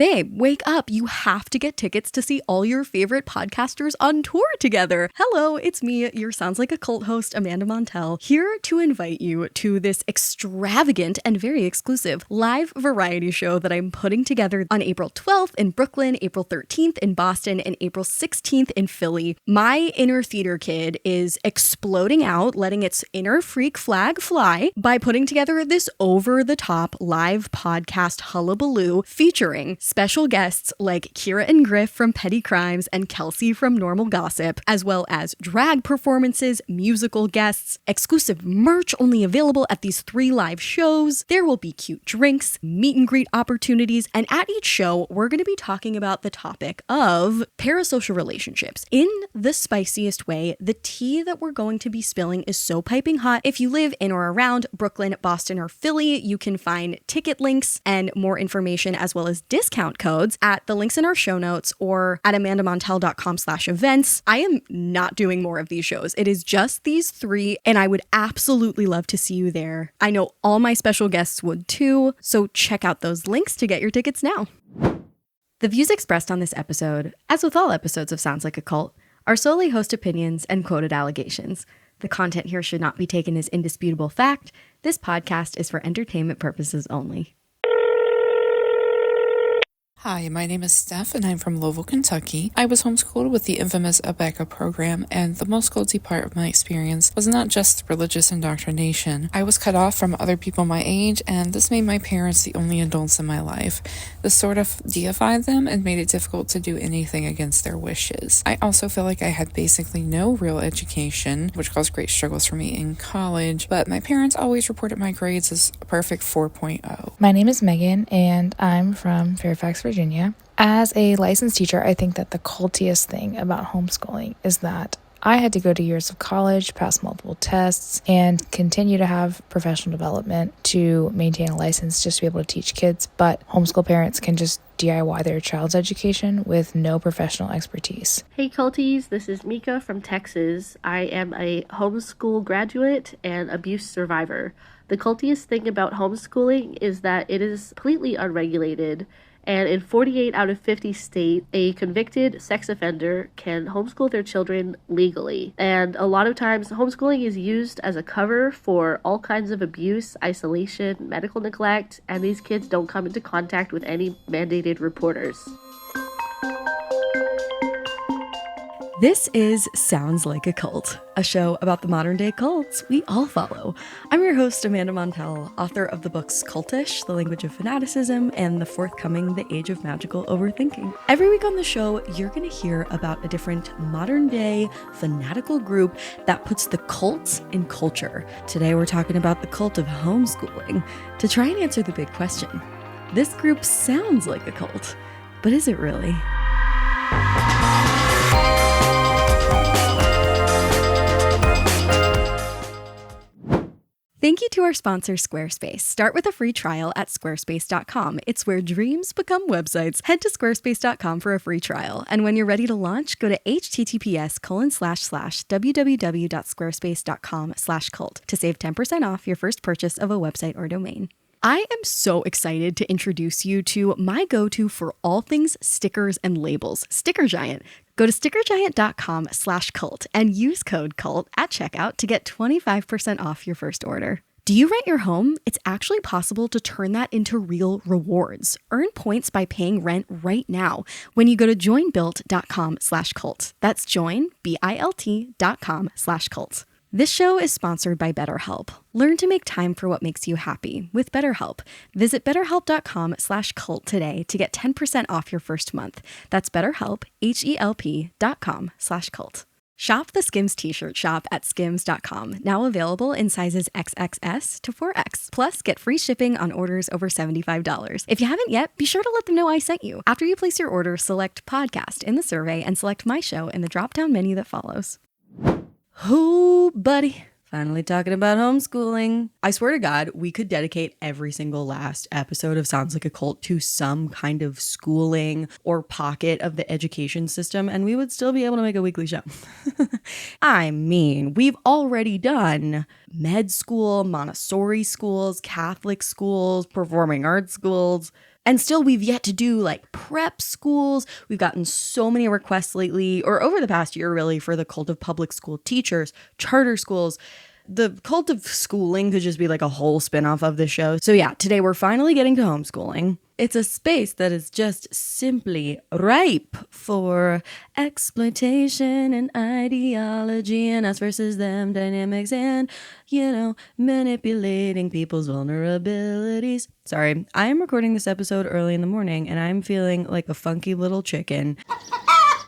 Babe, wake up. You have to get tickets to see all your favorite podcasters on tour together. Hello, it's me, your Sounds Like a Cult host, Amanda Montell, here to invite you to this extravagant and very exclusive live variety show that I'm putting together on April 12th in Brooklyn, April 13th in Boston, and April 16th in Philly. My inner theater kid is exploding out, letting its inner freak flag fly by putting together this over-the-top live podcast hullabaloo featuring special guests like Kira and Griff from Petty Crimes and Kelsey from Normal Gossip, as well as drag performances, musical guests, exclusive merch only available at these 3 live shows. There will be cute drinks, meet and greet opportunities, and at each show, we're going to be talking about the topic of parasocial relationships. In the spiciest way, the tea that we're going to be spilling is so piping hot. If you live in or around Brooklyn, Boston, or Philly, you can find ticket links and more information as well as discount codes at the links in our show notes or at amandamontell.com/events. I am not doing more of these shows. It is just these 3, and I would absolutely love to see you there. I know all my special guests would too, so check out those links to get your tickets now. The views expressed on this episode, as with all episodes of Sounds Like a Cult, are solely host opinions and quoted allegations. The content here should not be taken as indisputable fact. This podcast is for entertainment purposes only. Hi, my name is Steph, and I'm from Louisville, Kentucky. I was homeschooled with the infamous Abeka program, and the most guilty part of my experience was not just religious indoctrination. I was cut off from other people my age, and this made my parents the only adults in my life. This sort of deified them and made it difficult to do anything against their wishes. I also feel like I had basically no real education, which caused great struggles for me in college, but my parents always reported my grades as a perfect 4.0. My name is Megan, and I'm from Fairfax, Virginia. As a licensed teacher, I think that the cultiest thing about homeschooling is that I had to go to years of college, pass multiple tests, and continue to have professional development to maintain a license just to be able to teach kids, but homeschool parents can just DIY their child's education with no professional expertise. Hey Culties, this is Mika from Texas. I am a homeschool graduate and abuse survivor. The cultiest thing about homeschooling is that it is completely unregulated. And in 48 out of 50 states, a convicted sex offender can homeschool their children legally. And a lot of times, homeschooling is used as a cover for all kinds of abuse, isolation, medical neglect, and these kids don't come into contact with any mandated reporters. This is Sounds Like a Cult, a show about the modern day cults we all follow. I'm your host, Amanda Montell, author of the books Cultish, The Language of Fanaticism, and the forthcoming The Age of Magical Overthinking. Every week on the show, you're going to hear about a different modern day fanatical group that puts the cults in culture. Today, we're talking about the cult of homeschooling. To try and answer the big question, this group sounds like a cult, but is it really? Thank you to our sponsor, Squarespace. Start with a free trial at squarespace.com. It's where dreams become websites. Head to squarespace.com for a free trial. And when you're ready to launch, go to https://www.squarespace.com/cult to save 10% off your first purchase of a website or domain. I am so excited to introduce you to my go-to for all things stickers and labels, Sticker Giant. Go to stickergiant.com/cult and use code CULT at checkout to get 25% off your first order. Do you rent your home? It's actually possible to turn that into real rewards. Earn points by paying rent right now when you go to joinbuilt.com/cult. That's join, BILT.com/cult. This show is sponsored by BetterHelp. Learn to make time for what makes you happy with BetterHelp. Visit betterhelp.com/cult today to get 10% off your first month. That's BetterHelp, HELP.com/cult. Shop the Skims t-shirt shop at skims.com, now available in sizes XXS to 4X. Plus, get free shipping on orders over $75. If you haven't yet, be sure to let them know I sent you. After you place your order, select podcast in the survey and select my show in the drop-down menu that follows. Oh, buddy. Finally talking about homeschooling. I swear to God, we could dedicate every single last episode of Sounds Like a Cult to some kind of schooling or pocket of the education system, and we would still be able to make a weekly show. I mean, we've already done med school, Montessori schools, Catholic schools, performing arts schools. And still, we've yet to do like prep schools. We've gotten so many requests lately, or over the past year, really, for the cult of public school teachers, charter schools. The cult of schooling could just be like a whole spinoff of the show. So yeah, today we're finally getting to homeschooling. It's a space that is just simply ripe for exploitation and ideology and us versus them dynamics and, manipulating people's vulnerabilities. Sorry, I'm recording this episode early in the morning and I'm feeling like a funky little chicken.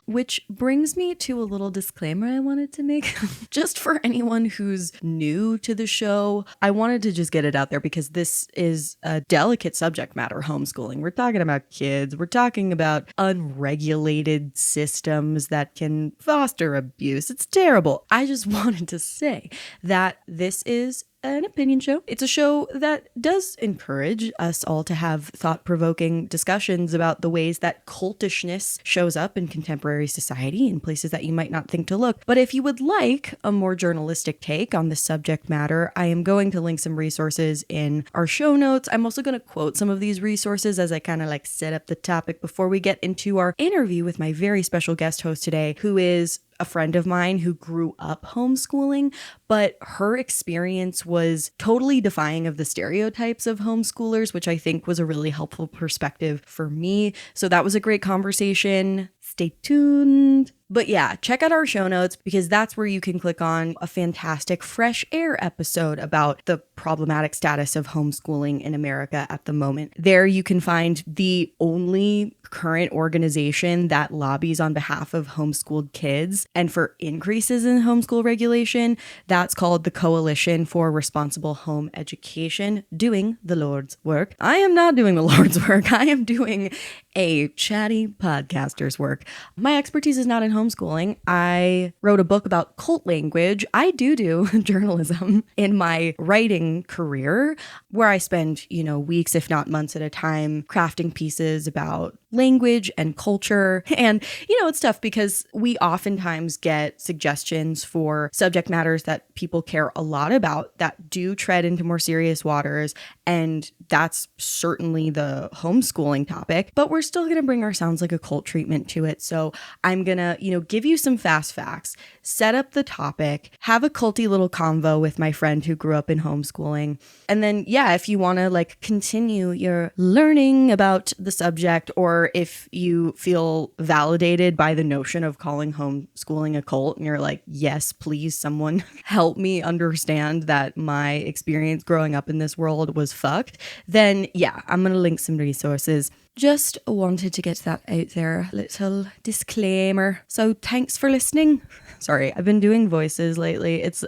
Which brings me to a little disclaimer I wanted to make. Just for anyone who's new to the show, I wanted to just get it out there because this is a delicate subject matter, homeschooling. We're talking about kids. We're talking about unregulated systems that can foster abuse. It's terrible. I just wanted to say that this is an opinion show. It's a show that does encourage us all to have thought-provoking discussions about the ways that cultishness shows up in contemporary society in places that you might not think to look. But if you would like a more journalistic take on this subject matter, I am going to link some resources in our show notes. I'm also going to quote some of these resources as I kind of like set up the topic before we get into our interview with my very special guest host today, who is a friend of mine who grew up homeschooling, but her experience was totally defying of the stereotypes of homeschoolers, which I think was a really helpful perspective for me. So that was a great conversation. Stay tuned. But yeah, check out our show notes because that's where you can click on a fantastic fresh air episode about the problematic status of homeschooling in America at the moment. There you can find the only current organization that lobbies on behalf of homeschooled kids and for increases in homeschool regulation. That's called the Coalition for Responsible Home Education, doing the Lord's work. I am not doing the Lord's work. I am doing a chatty podcaster's work. My expertise is not in homeschooling. I wrote a book about cult language. I do journalism in my writing career where I spend, weeks, if not months at a time, crafting pieces about language and culture. And, it's tough because we oftentimes get suggestions for subject matters that people care a lot about that do tread into more serious waters. And that's certainly the homeschooling topic, but we're still going to bring our sounds like a cult treatment to it. So I'm going to, give you some fast facts, set up the topic, have a culty little convo with my friend who grew up in homeschooling. And then, if you want to continue your learning about the subject, or if you feel validated by the notion of calling homeschooling a cult and you're like, yes, please, someone help me understand that my experience growing up in this world was fucked, then I'm going to link some resources. Just wanted to get that out there, little disclaimer. So thanks for listening. Sorry, I've been doing voices lately. It's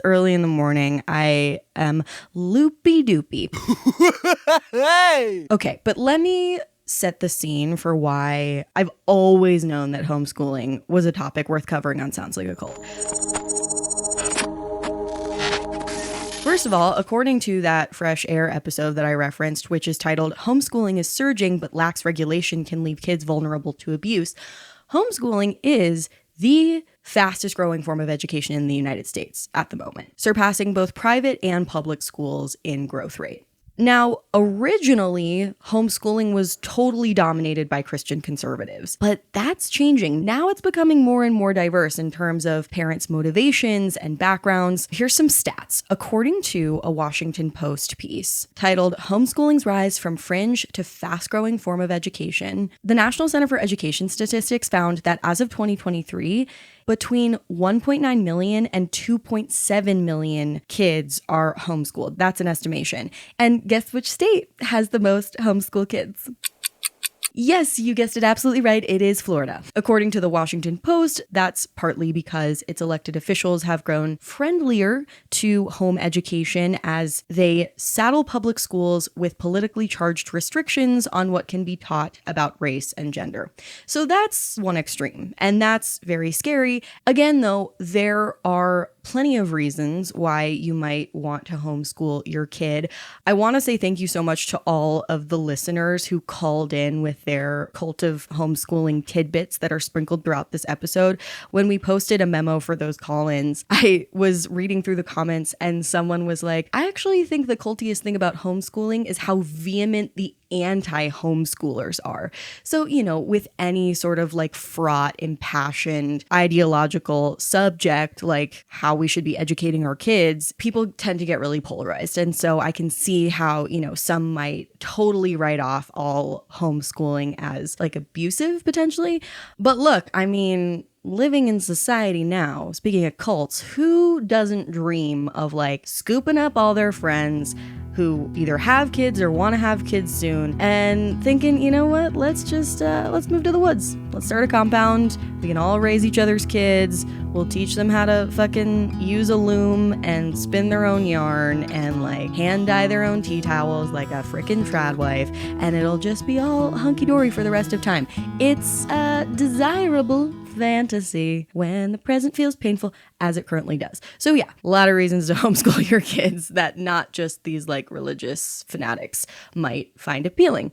early in the morning. I am loopy doopy. Hey! Okay, but let me set the scene for why I've always known that homeschooling was a topic worth covering on Sounds Like a Cult. First of all, according to that Fresh Air episode that I referenced, which is titled "Homeschooling is Surging but Lacks Regulation Can Leave Kids Vulnerable to Abuse," homeschooling is the fastest growing form of education in the United States at the moment, surpassing both private and public schools in growth rate. Now, originally, homeschooling was totally dominated by Christian conservatives, but that's changing. Now it's becoming more and more diverse in terms of parents' motivations and backgrounds. Here's some stats. According to a Washington Post piece titled "Homeschooling's Rise from Fringe to Fast-Growing Form of Education," the National Center for Education Statistics found that as of 2023, between 1.9 million and 2.7 million kids are homeschooled. That's an estimation. And guess which state has the most homeschool kids? Yes, you guessed it absolutely right. It is Florida. According to the Washington Post, that's partly because its elected officials have grown friendlier to home education as they saddle public schools with politically charged restrictions on what can be taught about race and gender. So that's one extreme, and that's very scary. Again, though, there are plenty of reasons why you might want to homeschool your kid. I want to say thank you so much to all of the listeners who called in with their cult of homeschooling tidbits that are sprinkled throughout this episode. When we posted a memo for those call-ins, I was reading through the comments and someone was like, I actually think the cultiest thing about homeschooling is how vehement the anti-homeschoolers are. So, with any sort of like fraught, impassioned, ideological subject, like how we should be educating our kids, people tend to get really polarized. And so I can see how, some might totally write off all homeschooling as like abusive potentially. But look, I mean, living in society now, speaking of cults, who doesn't dream of like scooping up all their friends who either have kids or want to have kids soon and thinking, you know what, let's move to the woods. Let's start a compound. We can all raise each other's kids. We'll teach them how to fucking use a loom and spin their own yarn and like hand dye their own tea towels like a freaking trad wife. And it'll just be all hunky-dory for the rest of time. It's a desirable fantasy when the present feels painful as it currently does. So yeah, a lot of reasons to homeschool your kids that not just these like religious fanatics might find appealing.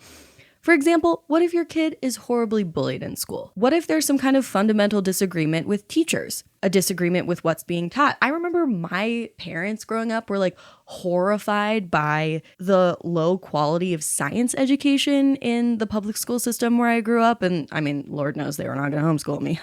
For example, what if your kid is horribly bullied in school? What if there's some kind of fundamental disagreement with teachers? A disagreement with what's being taught? I remember my parents growing up were like horrified by the low quality of science education in the public school system where I grew up. And I mean, Lord knows they were not going to homeschool me.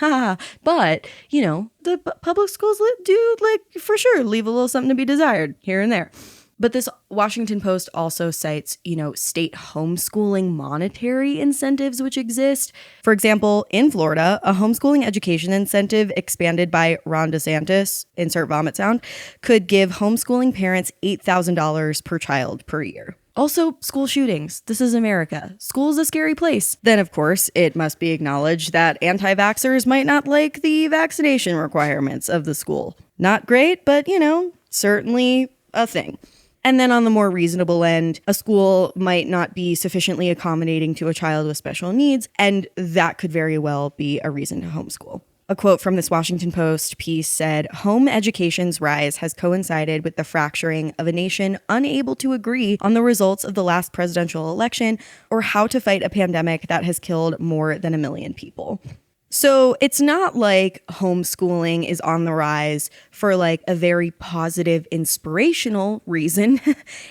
But, the public schools do like for sure leave a little something to be desired here and there. But this Washington Post also cites, state homeschooling monetary incentives which exist. For example, in Florida, a homeschooling education incentive expanded by Ron DeSantis, insert vomit sound, could give homeschooling parents $8,000 per child per year. Also, school shootings. This is America. School is a scary place. Then, of course, it must be acknowledged that anti-vaxxers might not like the vaccination requirements of the school. Not great, but, certainly a thing. And then on the more reasonable end, a school might not be sufficiently accommodating to a child with special needs, and that could very well be a reason to homeschool. A quote from this Washington Post piece said, "Home education's rise has coincided with the fracturing of a nation unable to agree on the results of the last presidential election or how to fight a pandemic that has killed more than 1 million people." So it's not like homeschooling is on the rise for like a very positive, inspirational reason.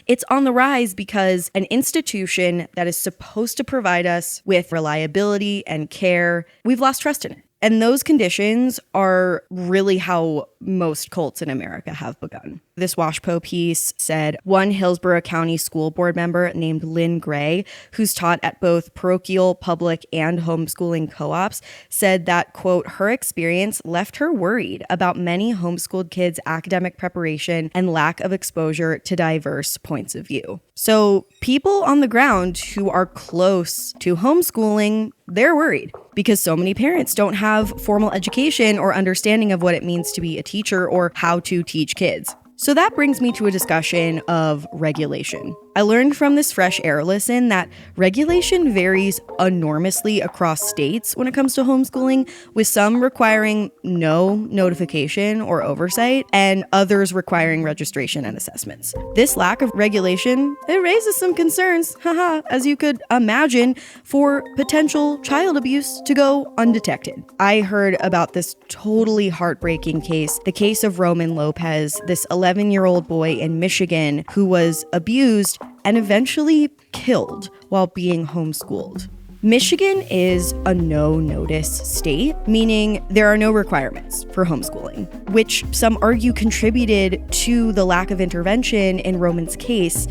It's on the rise because an institution that is supposed to provide us with reliability and care, we've lost trust in it. And those conditions are really how most cults in America have begun. This WashPo piece said one Hillsborough County school board member named Lynn Gray, who's taught at both parochial, public, and homeschooling co-ops, said that, quote, her experience left her worried about many homeschooled kids' academic preparation and lack of exposure to diverse points of view. So people on the ground who are close to homeschooling, they're worried because so many parents don't have formal education or understanding of what it means to be a teacher or how to teach kids. So that brings me to a discussion of regulation. I learned from this Fresh Air listen that regulation varies enormously across states when it comes to homeschooling, with some requiring no notification or oversight and others requiring registration and assessments. This lack of regulation, it raises some concerns, as you could imagine, for potential child abuse to go undetected. I heard about this totally heartbreaking case, the case of Roman Lopez, this 11-year-old boy in Michigan who was abused and eventually killed while being homeschooled. Michigan is a no-notice state, meaning there are no requirements for homeschooling, which some argue contributed to the lack of intervention in Roman's case.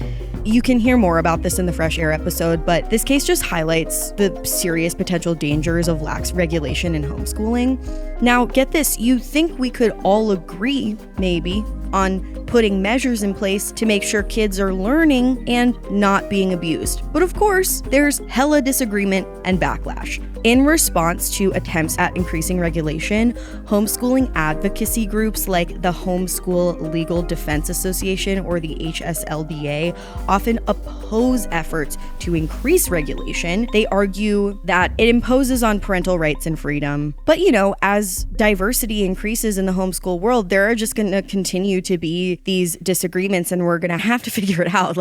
You can hear more about this in the Fresh Air episode, but this case just highlights the serious potential dangers of lax regulation in homeschooling. Now, get this, you think we could all agree, maybe, on putting measures in place to make sure kids are learning and not being abused. But of course, there's hella disagreement and backlash. In response to attempts at increasing regulation, homeschooling advocacy groups like the Homeschool Legal Defense Association, or the HSLDA, often oppose efforts to increase regulation. They argue that it imposes on parental rights and freedom. But as diversity increases in the homeschool world, there are just going to continue to be these disagreements, and we're going to have to figure it out.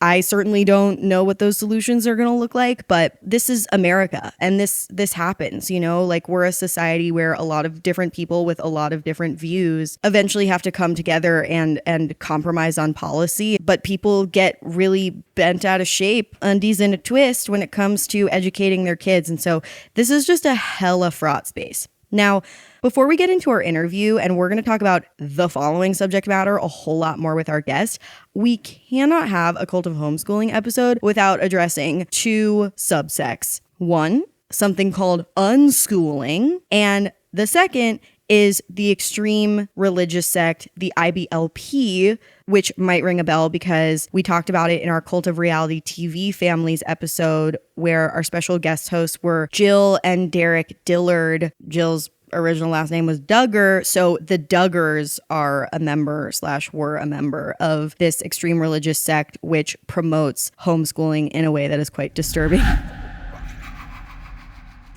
I certainly don't know what those solutions are going to look like, but this is America, and this happens, like we're a society where a lot of different people with a lot of different views eventually have to come together and compromise on policy, but people get really bent out of shape, undies in a twist when it comes to educating their kids. And so this is just a hella fraught space. Now, before we get into our interview, and we're going to talk about the following subject matter a whole lot more with our guest, we cannot have a Cult of Homeschooling episode without addressing two subsects. One, something called unschooling, and the second is the extreme religious sect, the IBLP, which might ring a bell because we talked about it in our Cult of Reality TV Families episode, where our special guest hosts were Jill and Derek Dillard. Jill's original last name was Duggar, so the Duggars are a member / were a member of this extreme religious sect, which promotes homeschooling in a way that is quite disturbing.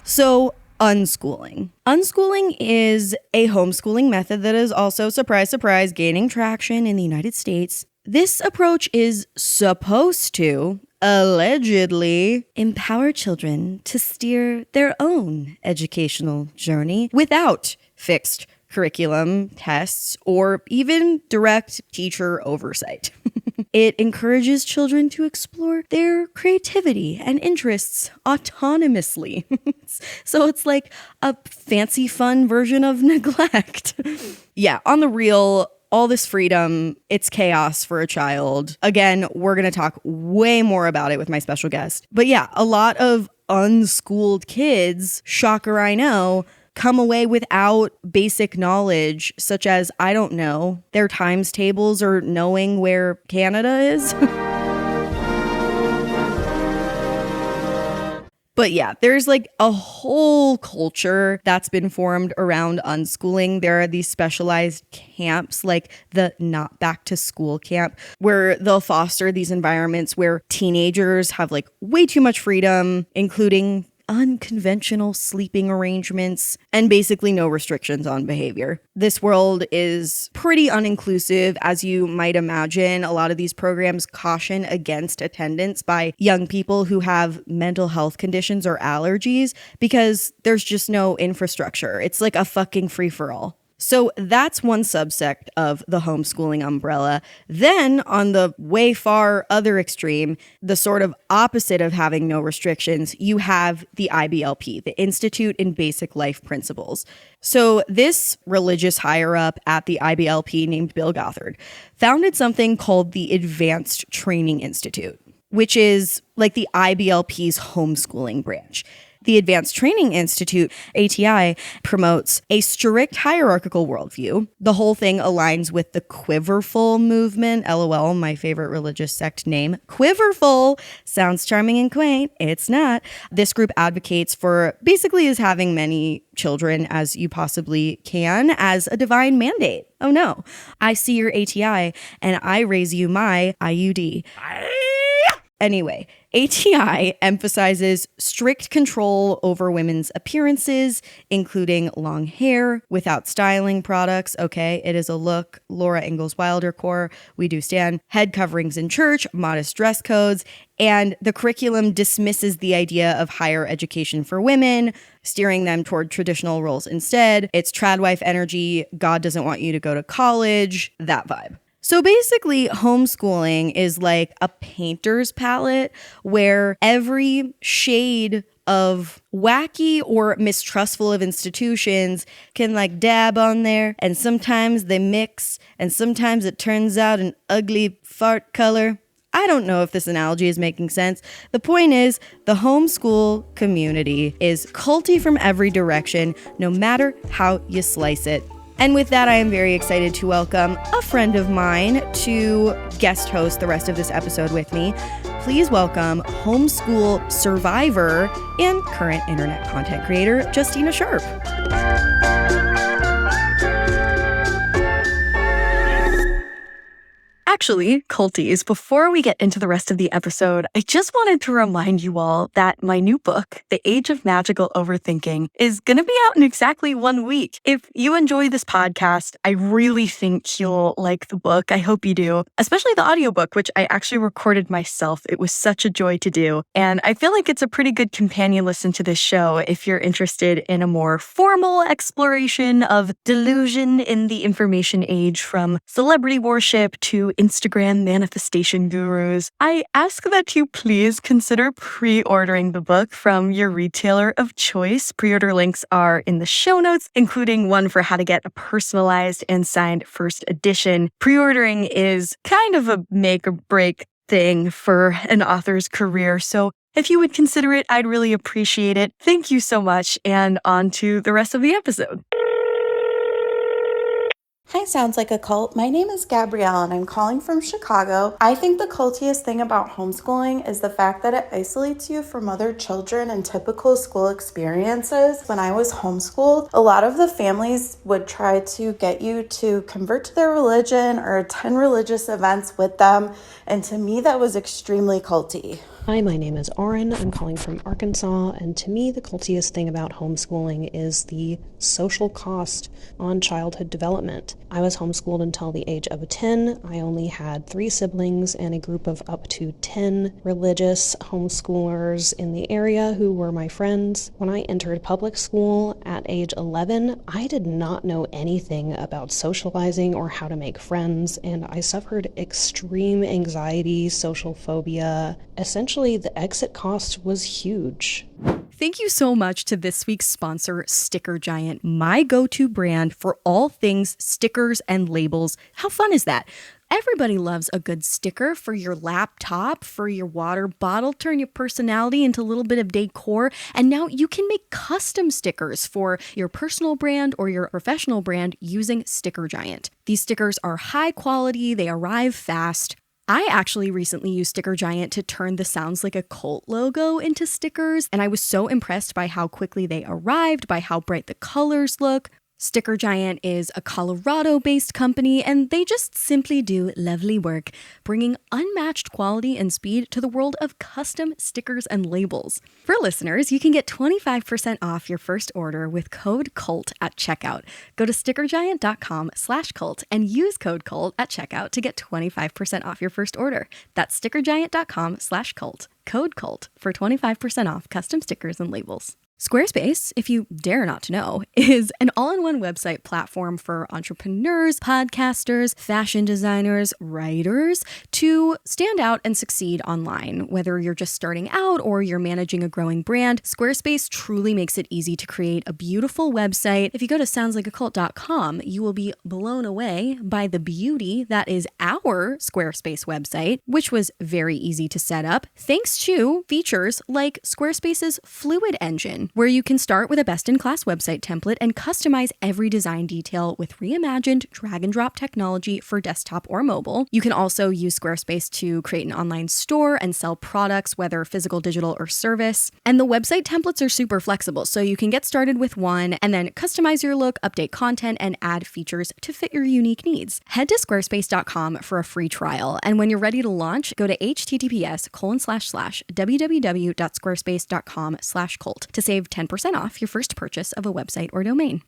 So, unschooling. Unschooling is a homeschooling method that is also, surprise, surprise, gaining traction in the United States. This approach is supposed to, allegedly, empower children to steer their own educational journey without fixed curriculum, tests, or even direct teacher oversight. It encourages children to explore their creativity and interests autonomously. So it's like a fancy, fun version of neglect. Yeah, on the real, all this freedom, it's chaos for a child. Again, we're going to talk way more about it with my special guest. But yeah, a lot of unschooled kids, shocker I know, come away without basic knowledge, such as, I don't know, their times tables or knowing where Canada is. But yeah, there's like a whole culture that's been formed around unschooling. There are these specialized camps like the Not Back to School camp, where they'll foster these environments where teenagers have like way too much freedom, including unconventional sleeping arrangements, and basically no restrictions on behavior. This world is pretty uninclusive, as you might imagine. A lot of these programs caution against attendance by young people who have mental health conditions or allergies because there's just no infrastructure. It's like a fucking free-for-all. So that's one subsect of the homeschooling umbrella. Then on the way far other extreme, the sort of opposite of having no restrictions, you have the IBLP, the Institute in Basic Life Principles. So this religious higher up at the IBLP named Bill Gothard founded something called the Advanced Training Institute, which is like the IBLP's homeschooling branch. The Advanced Training Institute, ATI, promotes a strict hierarchical worldview. The whole thing aligns with the Quiverful movement. LOL, my favorite religious sect name. Quiverful sounds charming and quaint. It's not. This group advocates for basically as having many children as you possibly can as a divine mandate. Oh no, I see your ATI and I raise you my IUD. Anyway, ATI emphasizes strict control over women's appearances, including long hair without styling products. Okay, it is a look. Laura Ingalls Wilder core, we do stand. Head coverings in church, modest dress codes, and the curriculum dismisses the idea of higher education for women, steering them toward traditional roles instead. It's tradwife energy, God doesn't want you to go to college, that vibe. So basically, homeschooling is like a painter's palette where every shade of wacky or mistrustful of institutions can like dab on there, and sometimes they mix, and sometimes it turns out an ugly fart color. I don't know if this analogy is making sense. The point is, the homeschool community is culty from every direction, no matter how you slice it. And with that, I am very excited to welcome a friend of mine to guest host the rest of this episode with me. Please welcome homeschool survivor and current internet content creator, Justina Sharp. Actually, Culties, before we get into the rest of the episode, I just wanted to remind you all that my new book, The Age of Magical Overthinking, is going to be out in exactly 1 week. If you enjoy this podcast, I really think you'll like the book. I hope you do, especially the audiobook, which I actually recorded myself. It was such a joy to do. And I feel like it's a pretty good companion listen to this show if you're interested in a more formal exploration of delusion in the information age, from celebrity worship to Instagram manifestation gurus. I ask that you please consider pre-ordering the book from your retailer of choice. Pre-order links are in the show notes, including one for how to get a personalized and signed first edition. Pre-ordering is kind of a make or break thing for an author's career, so if you would consider it, I'd really appreciate it. Thank you so much, and on to the rest of the episode. Hi, Sounds Like a Cult. My name is Gabrielle and I'm calling from Chicago. I think the cultiest thing about homeschooling is the fact that it isolates you from other children and typical school experiences. When I was homeschooled, a lot of the families would try to get you to convert to their religion or attend religious events with them, and to me that was extremely culty. Hi, my name is Oren. I'm calling from Arkansas, and to me, the cultiest thing about homeschooling is the social cost on childhood development. I was homeschooled until the age of 10. I only had 3 siblings and a group of up to 10 religious homeschoolers in the area who were my friends. When I entered public school at age 11, I did not know anything about socializing or how to make friends, and I suffered extreme anxiety, social phobia. Essentially, the exit cost was huge. Thank you so much to this week's sponsor, Sticker Giant, my go-to brand for all things stickers and labels. How fun is that? Everybody loves a good sticker for your laptop, for your water bottle, turn your personality into a little bit of decor. And now you can make custom stickers for your personal brand or your professional brand using Sticker Giant. These stickers are high quality, they arrive fast. I actually recently used Sticker Giant to turn the Sounds Like a Cult logo into stickers, and I was so impressed by how quickly they arrived, by how bright the colors look. Sticker Giant is a Colorado-based company, and they just simply do lovely work, bringing unmatched quality and speed to the world of custom stickers and labels. For listeners, you can get 25% off your first order with code CULT at checkout. Go to stickergiant.com/cult and use code CULT at checkout to get 25% off your first order. That's stickergiant.com/cult, code CULT for 25% off custom stickers and labels. Squarespace, if you dare not to know, is an all-in-one website platform for entrepreneurs, podcasters, fashion designers, writers to stand out and succeed online. Whether you're just starting out or you're managing a growing brand, Squarespace truly makes it easy to create a beautiful website. If you go to soundslikeacult.com, you will be blown away by the beauty that is our Squarespace website, which was very easy to set up thanks to features like Squarespace's Fluid Engine, where you can start with a best-in-class website template and customize every design detail with reimagined drag-and-drop technology for desktop or mobile. You can also use Squarespace to create an online store and sell products, whether physical, digital, or service. And the website templates are super flexible, so you can get started with one and then customize your look, update content, and add features to fit your unique needs. Head to squarespace.com for a free trial, and when you're ready to launch, go to https://www.squarespace.com/cult to save 10% off your first purchase of a website or domain.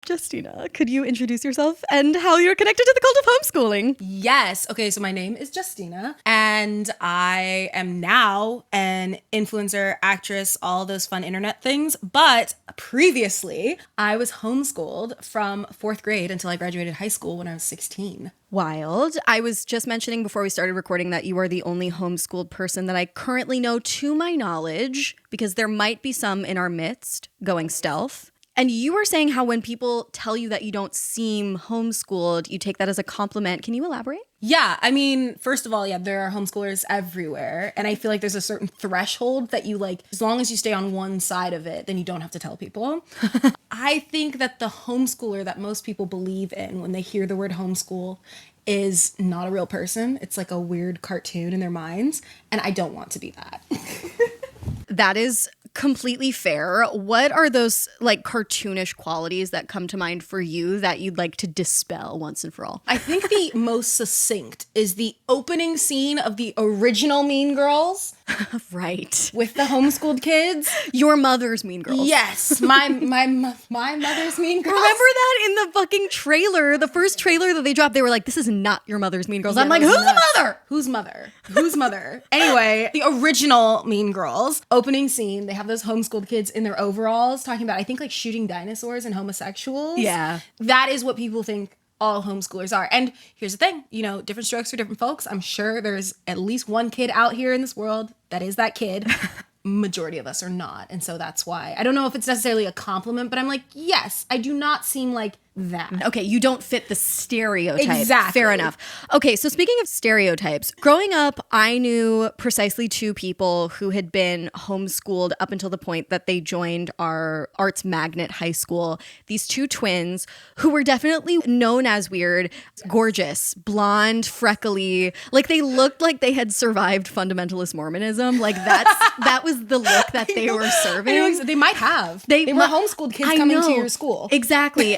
Justina, could you introduce yourself and how you're connected to the cult of homeschooling? Yes. Okay, so my name is Justina, and I am now an influencer, actress, all those fun internet things. But previously, I was homeschooled from 4th grade until I graduated high school when I was 16. Wild. I was just mentioning before we started recording that you are the only homeschooled person that I currently know to my knowledge, because there might be some in our midst going stealth. And you were saying how when people tell you that you don't seem homeschooled, you take that as a compliment. Can you elaborate? Yeah, I mean, first of all, yeah, there are homeschoolers everywhere. And I feel like there's a certain threshold that you like, as long as you stay on one side of it, then you don't have to tell people. I think that the homeschooler that most people believe in when they hear the word homeschool is not a real person. It's like a weird cartoon in their minds. And I don't want to be that. That is completely fair. What are those like cartoonish qualities that come to mind for you that you'd like to dispel once and for all? I think the most succinct is the opening scene of the original Mean Girls. Right. With the homeschooled kids. Your mother's Mean Girls. Yes. My mother's Mean Girls. Remember that in the fucking trailer, the first trailer that they dropped, they were like, this is not your mother's Mean Girls. I'm like, who's the mother? Whose mother? Anyway, the original Mean Girls, opening scene, they have those homeschooled kids in their overalls talking about, I think, like shooting dinosaurs and homosexuals. Yeah. That is what people think all homeschoolers are. And here's the thing, different strokes for different folks. I'm sure there's at least one kid out here in this world that is that kid. Majority of us are not. And so that's why. I don't know if it's necessarily a compliment, but I'm like, yes, I do not seem like that. Okay, you don't fit the stereotype. Exactly. Fair enough. Okay, so speaking of stereotypes, growing up, I knew precisely two people who had been homeschooled up until the point that they joined our arts magnet high school. These two twins who were definitely known as weird, gorgeous, blonde, freckly. Like they looked like they had survived fundamentalist Mormonism. Like that was the look that they were serving. They might have. They were homeschooled kids coming to your school. Exactly.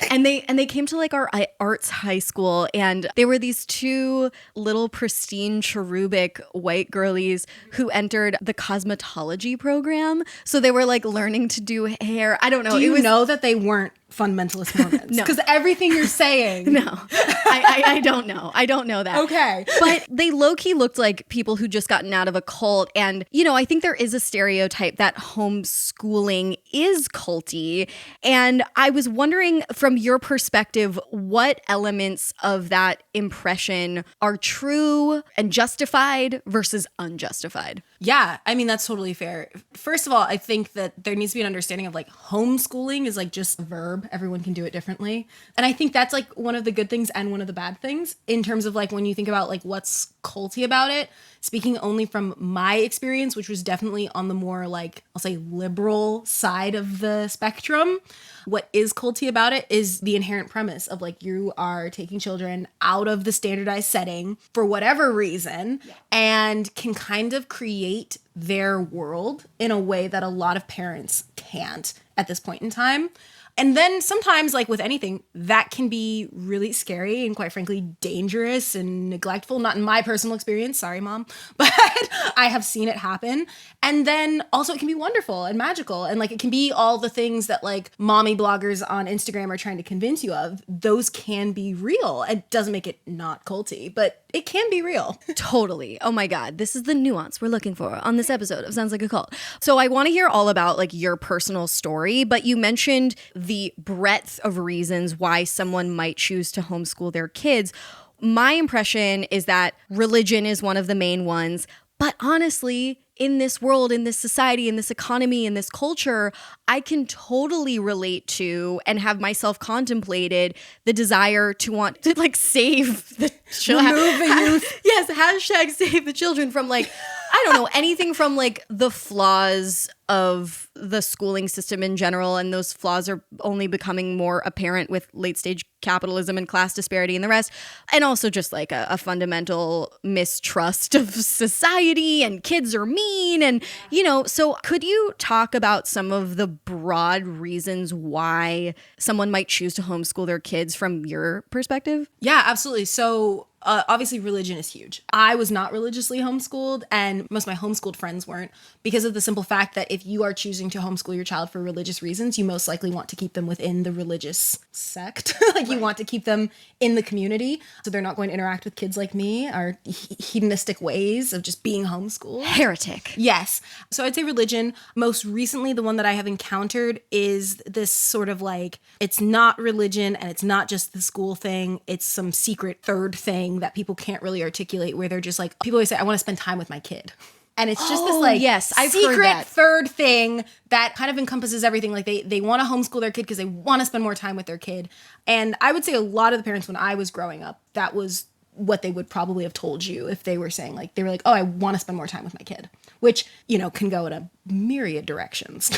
And they came to like our arts high school, and they were these two little pristine cherubic white girlies who entered the cosmetology program. So they were like learning to do hair. I don't know. Do you know that they weren't fundamentalist Mormons? No. Because everything you're saying. No, I don't know. I don't know that. Okay. But they low-key looked like people who'd just gotten out of a cult. And, I think there is a stereotype that homeschooling is culty. And I was wondering, from your perspective, what elements of that impression are true and justified versus unjustified? Yeah, I mean, that's totally fair. First of all, I think that there needs to be an understanding of like homeschooling is like just a verb. Everyone can do it differently. And I think that's like one of the good things and one of the bad things in terms of like when you think about like what's culty about it. Speaking only from my experience, which was definitely on the more like, I'll say liberal side of the spectrum, what is culty about it is the inherent premise of like you are taking children out of the standardized setting for whatever reason and can kind of create their world in a way that a lot of parents can't at this point in time. And then sometimes, like with anything, that can be really scary and quite frankly dangerous and neglectful. Not in my personal experience, sorry, Mom, but I have seen it happen. And then also it can be wonderful and magical. And like it can be all the things that like mommy bloggers on Instagram are trying to convince you of. Those can be real. It doesn't make it not culty, but it can be real. Totally. Oh my God. This is the nuance we're looking for on this episode of Sounds Like a Cult. So I want to hear all about like your personal story, but you mentioned the breadth of reasons why someone might choose to homeschool their kids. My impression is that religion is one of the main ones, but honestly, in this world, in this society, in this economy, in this culture, I can totally relate to and have myself contemplated the desire to want to like save the children. Remove the youth. Yes, hashtag save the children from like, I don't know, anything from like the flaws of the schooling system in general. And those flaws are only becoming more apparent with late stage capitalism and class disparity and the rest. And also just like a fundamental mistrust of society and kids are mean. And, so could you talk about some of the broad reasons why someone might choose to homeschool their kids from your perspective? Yeah, absolutely. So obviously religion is huge. I was not religiously homeschooled and most of my homeschooled friends weren't because of the simple fact that if you are choosing to homeschool your child for religious reasons, you most likely want to keep them within the religious sect. Like you want to keep them in the community so they're not going to interact with kids like me, our hedonistic ways of just being homeschooled. Heretic. Yes. So I'd say religion. Most recently, the one that I have encountered is this sort of like, it's not religion and it's not just the school thing. It's some secret third thing that people can't really articulate where they're just like, people always say, I want to spend time with my kid. And it's just this like yes, I've secret heard that. third thing that kind of encompasses everything. Like they want to homeschool their kid because they want to spend more time with their kid. And I would say a lot of the parents when I was growing up, that was what they would probably have told you if they were saying like, they were like, oh, I want to spend more time with my kid, which, can go in a myriad directions.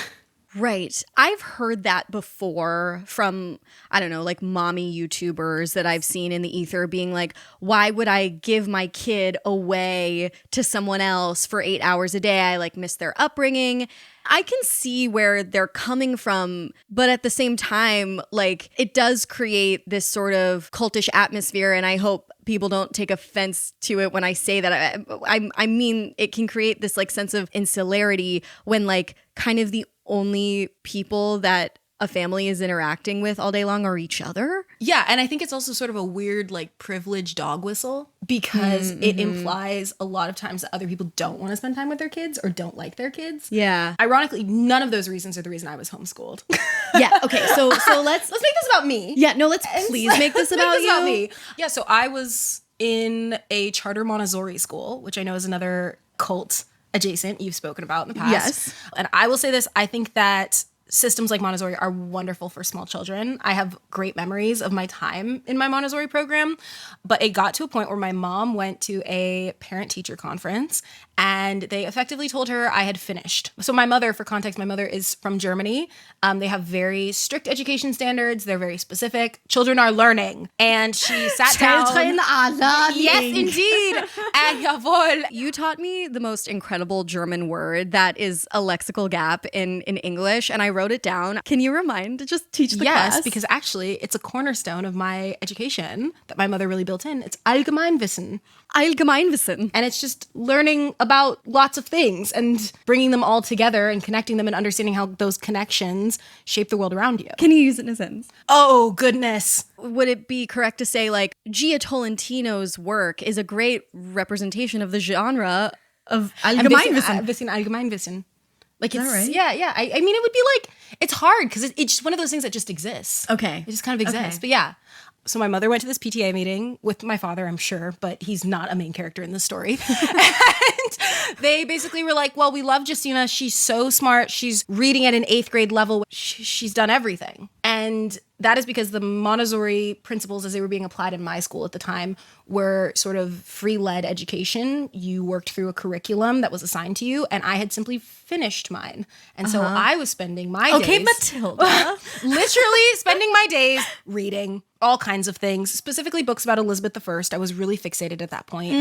Right. I've heard that before from, I don't know, like mommy YouTubers that I've seen in the ether being like, why would I give my kid away to someone else for 8 hours a day? I like miss their upbringing. I can see where they're coming from, but at the same time, like, it does create this sort of cultish atmosphere, and I hope people don't take offense to it when I say that. I mean, it can create this like sense of insularity when like kind of the only people that a family is interacting with all day long are each other. Yeah, and I think it's also sort of a weird like privileged dog whistle because it implies a lot of times that other people don't want to spend time with their kids or don't like their kids. Yeah. Ironically, none of those reasons are the reason I was homeschooled. Yeah. Okay. So let's make this about me. Yeah. No. Let's please make this about you. Me. Yeah. So I was in a charter Montessori school, which I know is another cult adjacent you've spoken about in the past. Yes. And I will say this: I think that systems like Montessori are wonderful for small children. I have great memories of my time in my Montessori program, but it got to a point where my mom went to a parent-teacher conference and they effectively told her I had finished. So my mother, for context, my mother is from Germany. They have very strict education standards. They're very specific. Children are learning. And she sat down. Children are learning. Yes, indeed. And jawohl. You taught me the most incredible German word that is a lexical gap in English, and I wrote it down. Can you just teach the class? Yes, because actually it's a cornerstone of my education that my mother really built in. It's Allgemeinwissen. Allgemeinwissen. And it's just learning about lots of things and bringing them all together and connecting them and understanding how those connections shape the world around you. Can you use it in a sentence? Oh, goodness. Would it be correct to say, like, Gia Tolentino's work is a great representation of the genre of Allgemeinwissen? Allgemeinwissen. Like, it's, right? Yeah. I mean, it would be like, it's hard because it's just one of those things that just exists. Okay. It just kind of exists. Okay. But yeah. So my mother went to this PTA meeting with my father, I'm sure, but he's not a main character in the story. And they basically were like, well, we love Justina. She's so smart. She's reading at an 8th grade level. She's done everything. And that is because the Montessori principles as they were being applied in my school at the time were sort of free-led education. You worked through a curriculum that was assigned to you, and I had simply finished mine. And so I was spending my days... Okay, Matilda. Literally spending my days reading all kinds of things, specifically books about Elizabeth I. I was really fixated at that point.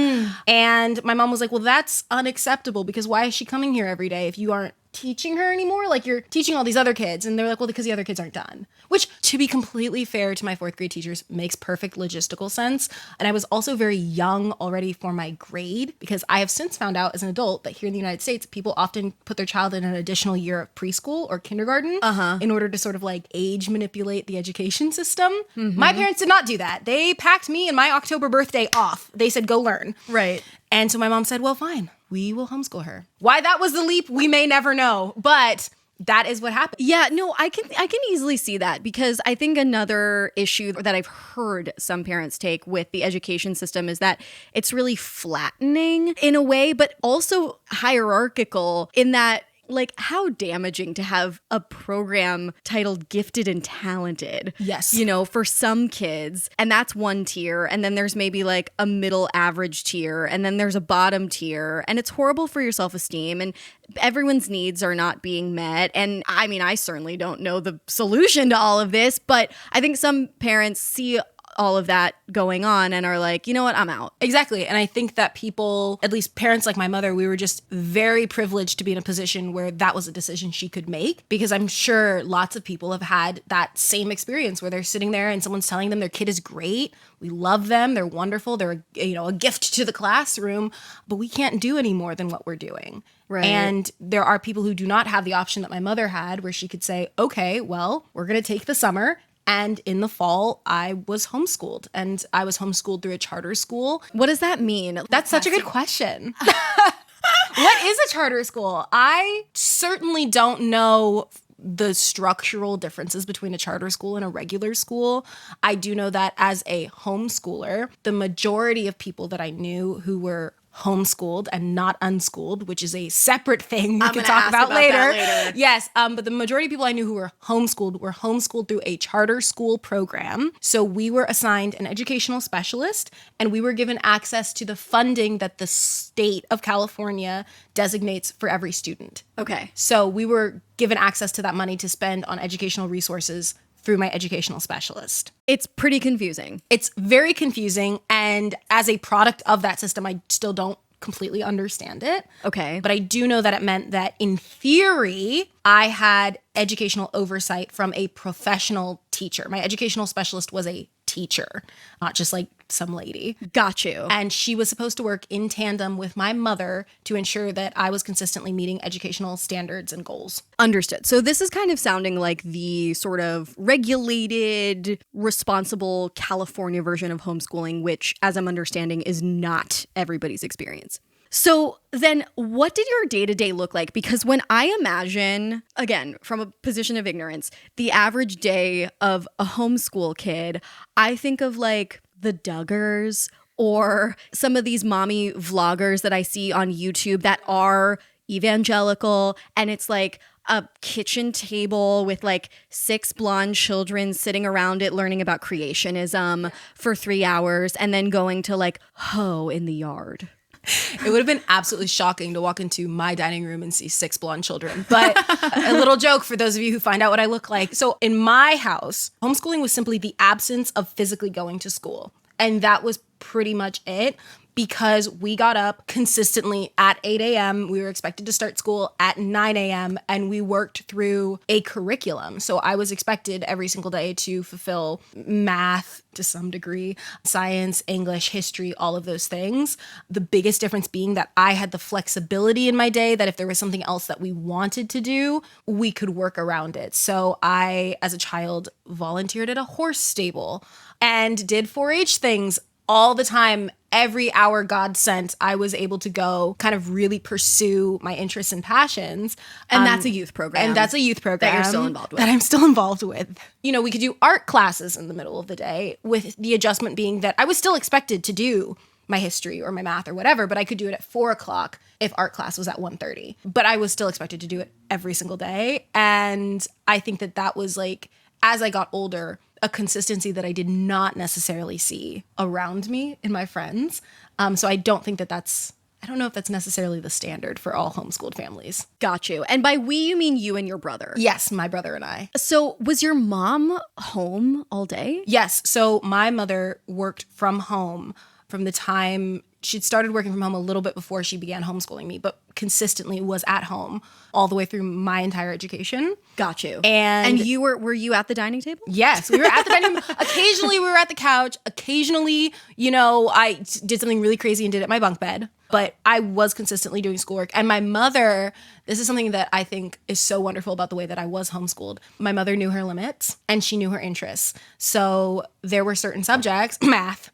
And my mom was like, well, that's unacceptable because why is she coming here every day if you aren't teaching her anymore? Like, you're teaching all these other kids. And they're like, well, because the other kids aren't done. Which, to be completely fair to my 4th grade teachers, makes perfect logistical sense. And I was also very young already for my grade because I have since found out as an adult that here in the United States, people often put their child in an additional year of preschool or kindergarten in order to sort of like age manipulate the education system. My parents did not do that. They packed me and my October birthday off. They said, go learn. Right. And so my mom said, well, fine, we will homeschool her. Why that was the leap, we may never know, but that is what happened. Yeah, no, I can easily see that because I think another issue that I've heard some parents take with the education system is that it's really flattening in a way, but also hierarchical in that, like, how damaging to have a program titled Gifted and Talented. Yes. You know, for some kids. And that's one tier. And then there's maybe like a middle average tier. And then there's a bottom tier. And it's horrible for your self-esteem. And everyone's needs are not being met. And I mean, I certainly don't know the solution to all of this, but I think some parents see all of that going on and are like, you know what, I'm out. Exactly. And I think that people, at least parents like my mother, we were just very privileged to be in a position where that was a decision she could make, because I'm sure lots of people have had that same experience where they're sitting there and someone's telling them their kid is great. We love them. They're wonderful. They're, a gift to the classroom, but we can't do any more than what we're doing. Right. And there are people who do not have the option that my mother had where she could say, okay, well, we're going to take the summer. And in the fall, I was homeschooled, and I was homeschooled through a charter school. What does that mean? That's such a good question. What is a charter school? I certainly don't know the structural differences between a charter school and a regular school. I do know that as a homeschooler, the majority of people that I knew who were homeschooled and not unschooled, which is a separate thing we can talk about later. Yes, but the majority of people I knew who were homeschooled through a charter school program. So we were assigned an educational specialist, and we were given access to the funding that the state of California designates for every student. Okay. So we were given access to that money to spend on educational resources through my educational specialist. It's pretty confusing. It's very confusing. And as a product of that system, I still don't completely understand it. Okay. But I do know that it meant that in theory, I had educational oversight from a professional teacher. My educational specialist was a teacher, not just like some lady. Got you. And she was supposed to work in tandem with my mother to ensure that I was consistently meeting educational standards and goals. Understood. So this is kind of sounding like the sort of regulated, responsible California version of homeschooling, which, as I'm understanding, is not everybody's experience. So then what did your day-to-day look like? Because when I imagine, again, from a position of ignorance, the average day of a homeschool kid, I think of like the Duggars or some of these mommy vloggers that I see on YouTube that are evangelical, and it's like a kitchen table with like 6 blonde children sitting around it learning about creationism for 3 hours and then going to like hoe in the yard. It would have been absolutely shocking to walk into my dining room and see 6 blonde children. But a little joke for those of you who find out what I look like. So in my house, homeschooling was simply the absence of physically going to school. And that was pretty much it, because we got up consistently at 8 a.m. We were expected to start school at 9 a.m. and we worked through a curriculum. So I was expected every single day to fulfill math to some degree, science, English, history, all of those things. The biggest difference being that I had the flexibility in my day that if there was something else that we wanted to do, we could work around it. So I, as a child, volunteered at a horse stable and did 4-H things all the time. Every hour God sent, I was able to go kind of really pursue my interests and passions. And that's a youth program. And that's a youth program that you're still involved with. That I'm still involved with. You know, we could do art classes in the middle of the day, with the adjustment being that I was still expected to do my history or my math or whatever, but I could do it at 4 o'clock if art class was at 1:30. But I was still expected to do it every single day. And I think that that was like, as I got older, a consistency that I did not necessarily see around me in my friends. So I don't think that I don't know if that's necessarily the standard for all homeschooled families. Got you. And by we, you mean you and your brother? Yes, my brother and I. So was your mom home all day? Yes. So my mother worked from home from the time she'd started working from home a little bit before she began homeschooling me, but consistently was at home all the way through my entire education. Got you. And you were you at the dining table? Yes, we were at the dining room. Occasionally we were at the couch. Occasionally, I did something really crazy and did it at my bunk bed. But I was consistently doing schoolwork. And my mother, this is something that I think is so wonderful about the way that I was homeschooled. My mother knew her limits and she knew her interests. So there were certain subjects, math,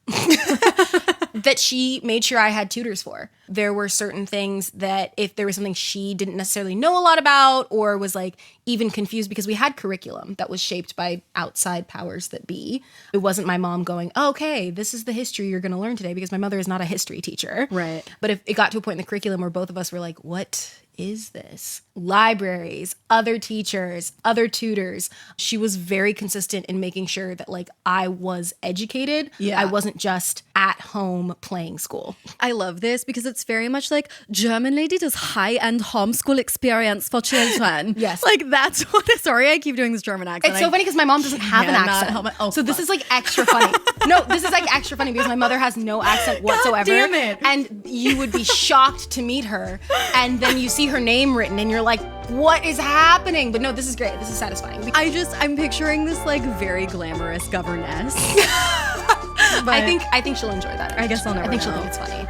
that she made sure I had tutors for. There were certain things that if there was something she didn't necessarily know a lot about or was like even confused, because we had curriculum that was shaped by outside powers that be. It wasn't my mom going, oh, okay, this is the history you're going to learn today, because my mother is not a history teacher. Right. But if it got to a point in the curriculum where both of us were like, what is this? Libraries, other teachers, other tutors. She was very consistent in making sure that like I was educated. Yeah. I wasn't just at home playing school. I love this because it's very much like German lady does high-end homeschool experience for children. Yes. Like that's what, sorry, I keep doing this German accent. It's so funny because my mom doesn't have an accent. So this is like extra funny. No, this is like extra funny because my mother has no accent whatsoever. God damn it. And you would be shocked to meet her. And then you see her name written and you're like, what is happening? But no, this is great. This is satisfying. I'm picturing this like very glamorous governess. But I think she'll enjoy that. I guess I'll never I think she'll know. think it's funny.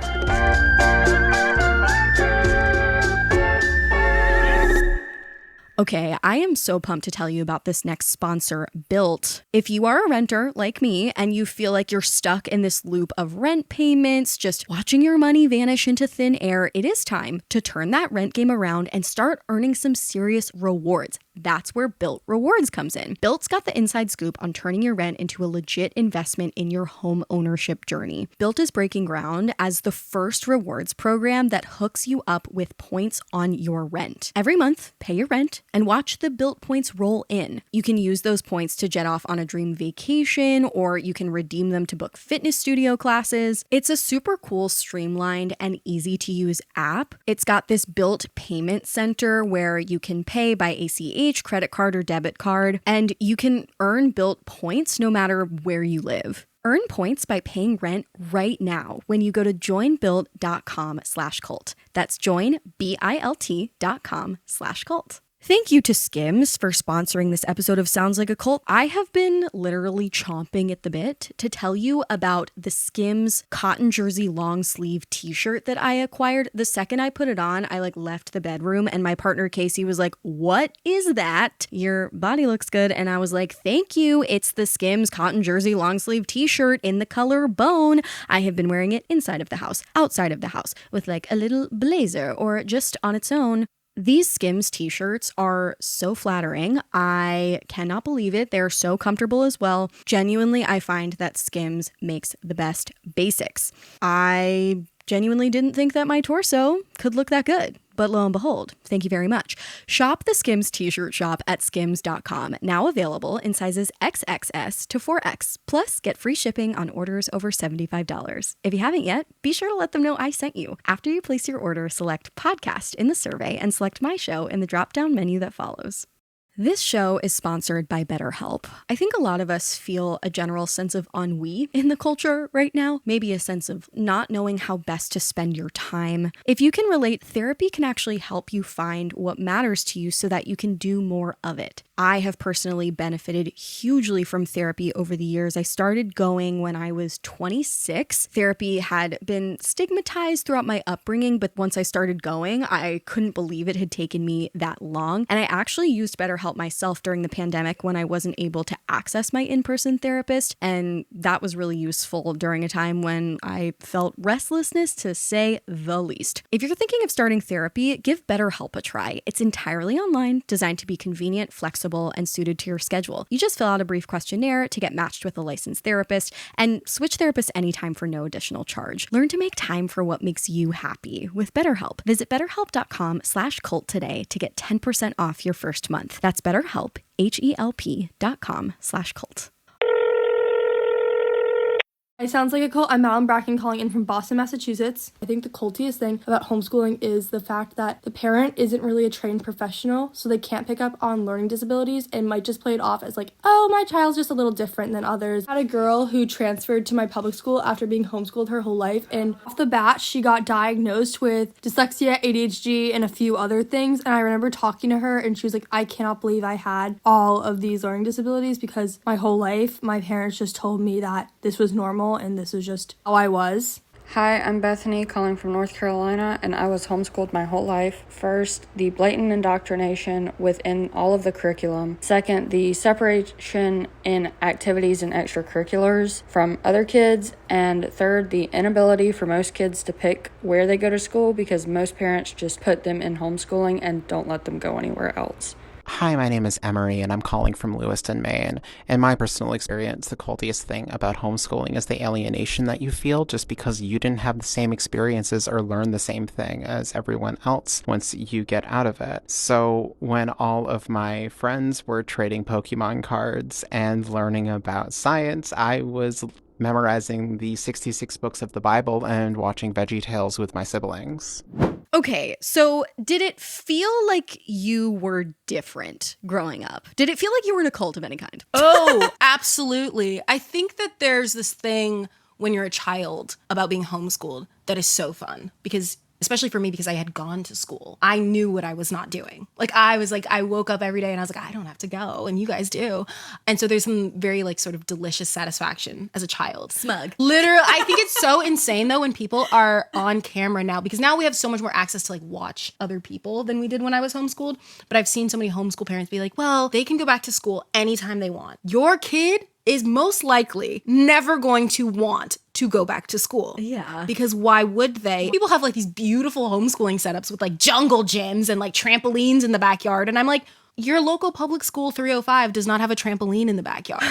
Okay, I am so pumped to tell you about this next sponsor, Built. If you are a renter like me and you feel like you're stuck in this loop of rent payments, just watching your money vanish into thin air, it is time to turn that rent game around and start earning some serious rewards. That's where Built Rewards comes in. Built's got the inside scoop on turning your rent into a legit investment in your home ownership journey. Built is breaking ground as the first rewards program that hooks you up with points on your rent. Every month, pay your rent and watch the Built points roll in. You can use those points to jet off on a dream vacation, or you can redeem them to book fitness studio classes. It's a super cool, streamlined, and easy to use app. It's got this Built payment center where you can pay by ACH ACH, credit card, or debit card, and you can earn built points no matter where you live. Earn points by paying rent right now when you go to joinbuilt.com/cult. That's joinbilt.com/cult. Thank you to Skims for sponsoring this episode of Sounds Like a Cult. I have been literally chomping at the bit to tell you about the Skims cotton jersey long sleeve t-shirt that I acquired. The second I put it on, I left the bedroom and my partner Casey was like, "What is that? Your body looks good." And I was like, "Thank you. It's the Skims cotton jersey long sleeve t-shirt in the color bone." I have been wearing it inside of the house, outside of the house, with a little blazer or just on its own. These Skims t-shirts are so flattering. I cannot believe it. They're so comfortable as well. Genuinely, I find that Skims makes the best basics. I genuinely didn't think that my torso could look that good. But lo and behold, thank you very much. Shop the Skims t-shirt shop at skims.com. Now available in sizes XXS to 4X. Plus, get free shipping on orders over $75. If you haven't yet, be sure to let them know I sent you. After you place your order, select podcast in the survey and select my show in the drop-down menu that follows. This show is sponsored by BetterHelp. I think a lot of us feel a general sense of ennui in the culture right now, maybe a sense of not knowing how best to spend your time. If you can relate, therapy can actually help you find what matters to you so that you can do more of it. I have personally benefited hugely from therapy over the years. I started going when I was 26. Therapy had been stigmatized throughout my upbringing, but once I started going, I couldn't believe it had taken me that long. And I actually used BetterHelp myself during the pandemic when I wasn't able to access my in-person therapist. And that was really useful during a time when I felt restlessness, to say the least. If you're thinking of starting therapy, give BetterHelp a try. It's entirely online, designed to be convenient, flexible, and suited to your schedule. You just fill out a brief questionnaire to get matched with a licensed therapist and switch therapists anytime for no additional charge. Learn to make time for what makes you happy with BetterHelp. Visit betterhelp.com/cult today to get 10% off your first month. That's BetterHelp, HELP.com/cult. It sounds like a cult. I'm Malin Bracken calling in from Boston, Massachusetts. I think the cultiest thing about homeschooling is the fact that the parent isn't really a trained professional, so they can't pick up on learning disabilities and might just play it off as oh, my child's just a little different than others. I had a girl who transferred to my public school after being homeschooled her whole life, and off the bat, she got diagnosed with dyslexia, ADHD, and a few other things, and I remember talking to her, and she was like, "I cannot believe I had all of these learning disabilities because my whole life, my parents just told me that this was normal and this was just how I was." Hi, I'm Bethany calling from North Carolina, and I was homeschooled my whole life. First, the blatant indoctrination within all of the curriculum. Second, the separation in activities and extracurriculars from other kids. And third, the inability for most kids to pick where they go to school because most parents just put them in homeschooling and don't let them go anywhere else. Hi, my name is Emery, and I'm calling from Lewiston, Maine. In my personal experience, the cultiest thing about homeschooling is the alienation that you feel just because you didn't have the same experiences or learn the same thing as everyone else once you get out of it. So when all of my friends were trading Pokemon cards and learning about science, I was memorizing the 66 books of the Bible and watching VeggieTales with my siblings. Okay, so did it feel like you were different growing up? Did it feel like you were in a cult of any kind? Oh, absolutely. I think that there's this thing when you're a child about being homeschooled that is so fun because especially for me, because I had gone to school. I knew what I was not doing. I woke up every day and I was like, I don't have to go, and you guys do. And so there's some very sort of delicious satisfaction as a child. Smug. Literally, I think it's so insane though when people are on camera now, because now we have so much more access to watch other people than we did when I was homeschooled. But I've seen so many homeschool parents be like, well, they can go back to school anytime they want. Your kid is most likely never going to want to go back to school. Yeah. Because why would they? People have these beautiful homeschooling setups with jungle gyms and trampolines in the backyard. And I'm like, your local public school 305 does not have a trampoline in the backyard.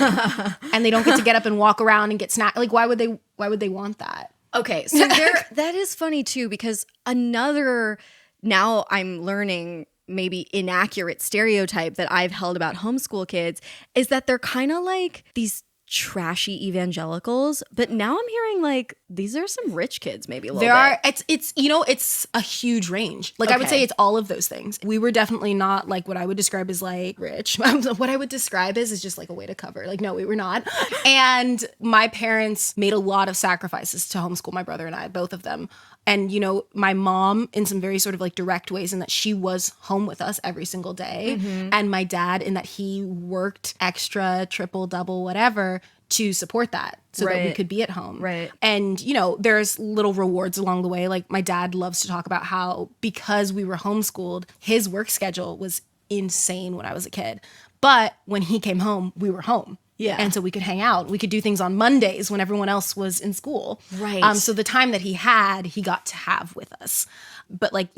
And they don't get to get up and walk around and get snacked. Why would they want that? Okay, so that is funny too, because now I'm learning maybe inaccurate stereotype that I've held about homeschool kids is that they're kind of like these trashy evangelicals, but now I'm hearing like these are some rich kids maybe a little bit. It's it's a huge range. Like I would say it's all of those things. We were definitely not like what I would describe as like rich. What I would describe as is just like a way to cover. Like no, we were not. And my parents made a lot of sacrifices to homeschool my brother and I, both of them. And, my mom in some very sort of like direct ways in that she was home with us every single day. Mm-hmm. And my dad in that he worked extra, triple, double, whatever to support that so that we could be at home. Right. And, there's little rewards along the way. Like my dad loves to talk about how because we were homeschooled, his work schedule was insane when I was a kid. But when he came home, we were home. Yeah. And so we could hang out. We could do things on Mondays when everyone else was in school. Right. So the time that he had, he got to have with us. But like,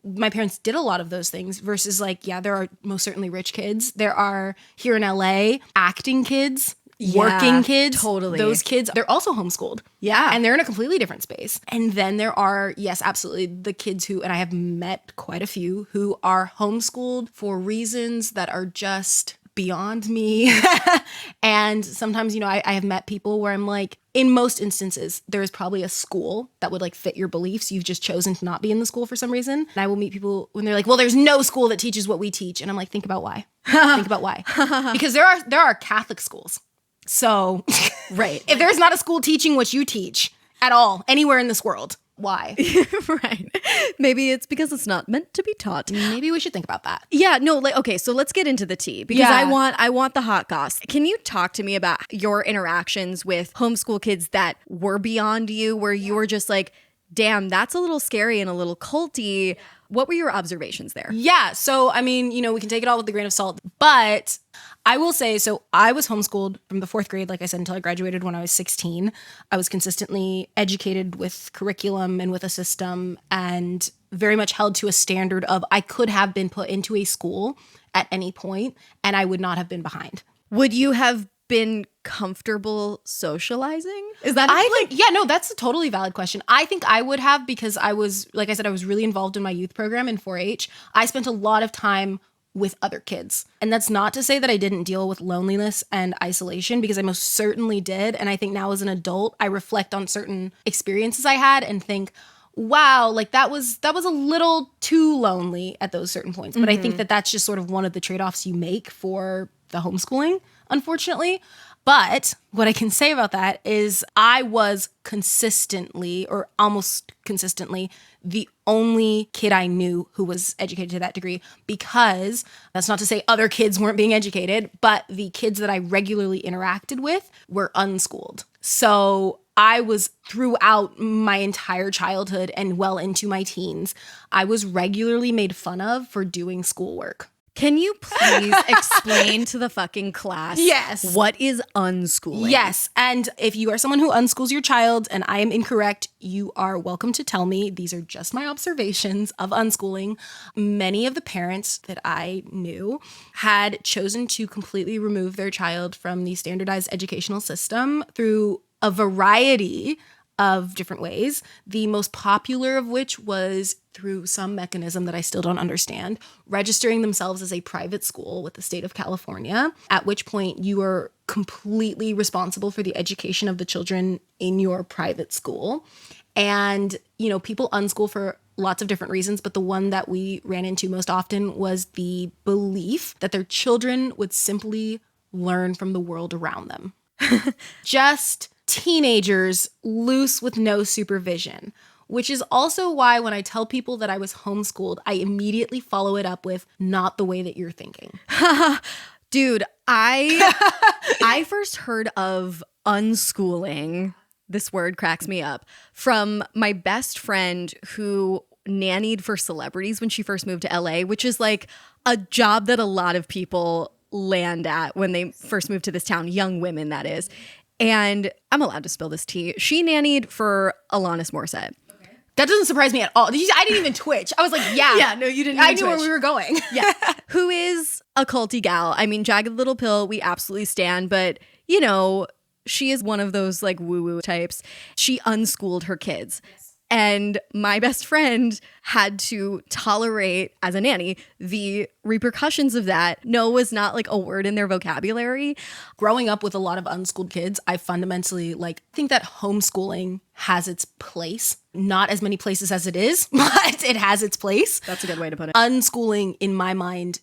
my parents did a lot of those things versus like, there are most certainly rich kids. There are here in LA, acting kids, working kids. Totally. Those kids, they're also homeschooled. Yeah. And they're in a completely different space. And then there are, yes, absolutely, the kids who, and I have met quite a few, who are homeschooled for reasons that are just beyond me. And sometimes, I have met people where I'm like, in most instances, there is probably a school that would like fit your beliefs. You've just chosen to not be in the school for some reason. And I will meet people when they're like, well, there's no school that teaches what we teach. And I'm like, think about why. Think about why. Because there are Catholic schools. So right. If there's not a school teaching what you teach at all, anywhere in this world, why? Right. Maybe it's because it's not meant to be taught. Maybe we should think about that. Yeah, no, like, okay, so let's get into the tea because I want the hot goss. Can you talk to me about your interactions with homeschool kids that were beyond you, where you were just like, damn, that's a little scary and a little culty. What were your observations there? Yeah, so I mean, we can take it all with a grain of salt, but I will say, so I was homeschooled from the 4th grade, like I said, until I graduated when I was 16. I was consistently educated with curriculum and with a system and very much held to a standard of I could have been put into a school at any point and I would not have been behind. Would you have been comfortable socializing? Is that that's a totally valid question. I think I would have because I was, like I said, I was really involved in my youth program in 4-H. I spent a lot of time with other kids. And that's not to say that I didn't deal with loneliness and isolation because I most certainly did. And I think now as an adult, I reflect on certain experiences I had and think, wow, like that was a little too lonely at those certain points. But I think that that's just sort of one of the trade-offs you make for the homeschooling, unfortunately. But what I can say about that is I was consistently or almost consistently the only kid I knew who was educated to that degree because that's not to say other kids weren't being educated, but the kids that I regularly interacted with were unschooled. So I was throughout my entire childhood and well into my teens, I was regularly made fun of for doing schoolwork. Can you please explain to the fucking class what is unschooling? Yes. And if you are someone who unschools your child and I am incorrect, you are welcome to tell me. These are just my observations of unschooling. Many of the parents that I knew had chosen to completely remove their child from the standardized educational system through a variety of different ways, the most popular of which was through some mechanism that I still don't understand, registering themselves as a private school with the state of California, at which point you are completely responsible for the education of the children in your private school. And, people unschool for lots of different reasons, but the one that we ran into most often was the belief that their children would simply learn from the world around them. Just teenagers loose with no supervision, which is also why when I tell people that I was homeschooled, I immediately follow it up with not the way that you're thinking. Dude, I first heard of unschooling, this word cracks me up, from my best friend who nannied for celebrities when she first moved to LA, which is like a job that a lot of people land at when they first move to this town, young women, that is. And I'm allowed to spill this tea. She nannied for Alanis Morissette. That doesn't surprise me at all. I didn't even twitch. I was like, yeah. Yeah, no, you didn't I knew where we were going. Yeah. Who is a culty gal. I mean, Jagged Little Pill, we absolutely stand. But, she is one of those like woo-woo types. She unschooled her kids. And my best friend had to tolerate, as a nanny, the repercussions of that. No was not like a word in their vocabulary. Growing up with a lot of unschooled kids, I fundamentally think that homeschooling has its place. Not as many places as it is, but it has its place. That's a good way to put it. Unschooling, in my mind,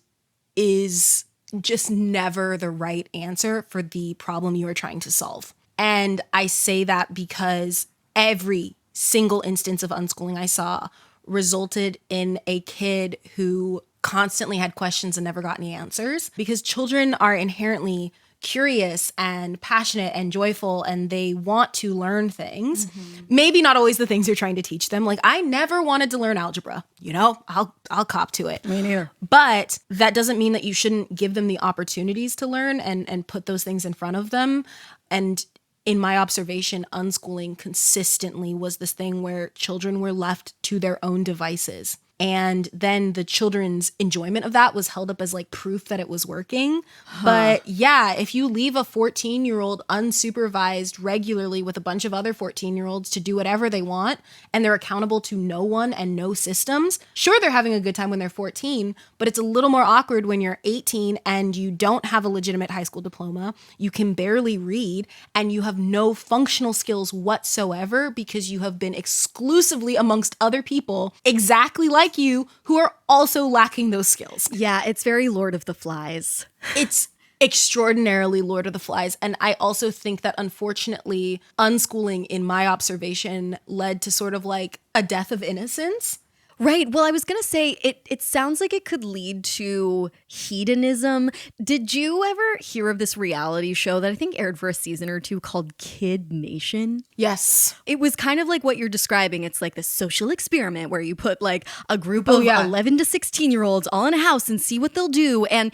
is just never the right answer for the problem you are trying to solve. And I say that because every single instance of unschooling I saw resulted in a kid who constantly had questions and never got any answers, because children are inherently curious and passionate and joyful, and they want to learn things. Maybe not always the things you're trying to teach them. Like, I never wanted to learn algebra, I'll cop to it. Me neither. But that doesn't mean that you shouldn't give them the opportunities to learn and put those things in front of them. And in my observation, unschooling consistently was this thing where children were left to their own devices. And then the children's enjoyment of that was held up as proof that it was working. But yeah, if you leave a 14-year-old unsupervised regularly with a bunch of other 14-year-olds to do whatever they want, and they're accountable to no one and no systems, sure, they're having a good time when they're 14, but it's a little more awkward when you're 18 and you don't have a legitimate high school diploma, you can barely read, and you have no functional skills whatsoever because you have been exclusively amongst other people exactly like you who are also lacking those skills. Yeah, it's very Lord of the Flies. It's extraordinarily Lord of the Flies. And I also think that, unfortunately, unschooling, in my observation, led to sort of a death of innocence. Right. Well, I was going to say, it sounds like it could lead to hedonism. Did you ever hear of this reality show that I think aired for a season or two called Kid Nation? Yes. It was kind of like what you're describing. It's like this social experiment where you put a group of 11 to 16-year-olds all in a house and see what they'll do. And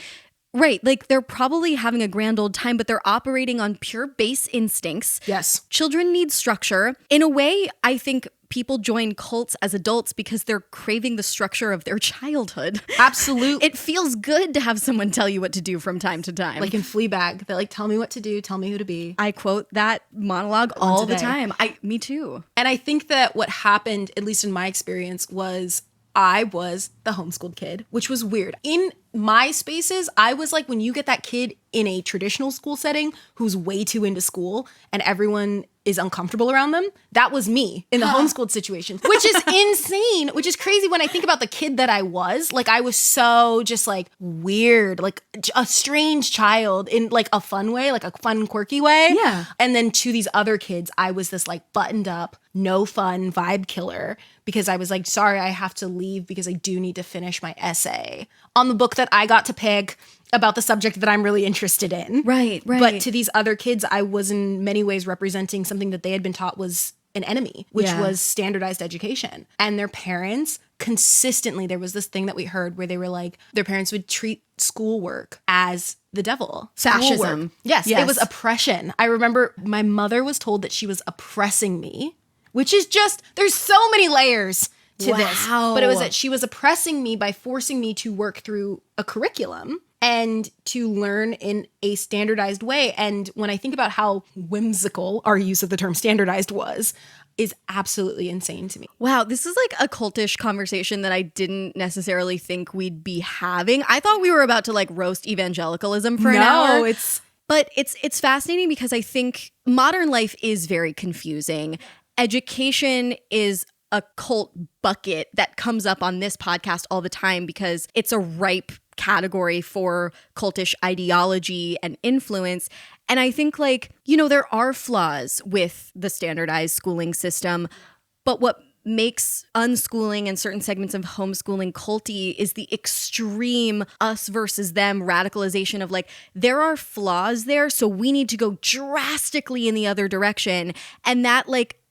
right, they're probably having a grand old time, but they're operating on pure base instincts. Yes. Children need structure. In a way, I think people join cults as adults because they're craving the structure of their childhood. Absolutely. It feels good to have someone tell you what to do from time to time. Like in Fleabag, they're tell me what to do, tell me who to be. I quote that monologue all the time. Me too. And I think that what happened, at least in my experience, was I was the homeschooled kid, which was weird. In my spaces, I was when you get that kid in a traditional school setting who's way too into school and everyone is uncomfortable around them. That was me in the homeschooled situation, which is insane, which is crazy when I think about the kid that I was. I was so just weird, a strange child in a fun way, a fun, quirky way. Yeah. And then to these other kids, I was this buttoned up, no fun vibe killer because I was sorry, I have to leave because I do need to finish my essay on the book that I got to pick about the subject that I'm really interested in. Right. But to these other kids, I was in many ways representing something that they had been taught was an enemy, which was standardized education. And their parents consistently, there was this thing that we heard where they were their parents would treat schoolwork as the devil. Fascism. Schoolwork. Yes, it was oppression. I remember my mother was told that she was oppressing me, which is just, there's so many layers to this. But it was that she was oppressing me by forcing me to work through a curriculum and to learn in a standardized way. And when I think about how whimsical our use of the term standardized is absolutely insane to me. Wow, this is a cultish conversation that I didn't necessarily think we'd be having. I thought we were about to roast evangelicalism for an hour. But it's fascinating because I think modern life is very confusing. Education is a cult bucket that comes up on this podcast all the time because it's a ripe category for cultish ideology and influence. And I think there are flaws with the standardized schooling system, but what makes unschooling and certain segments of homeschooling culty is the extreme us versus them radicalization of there are flaws there, so we need to go drastically in the other direction. And that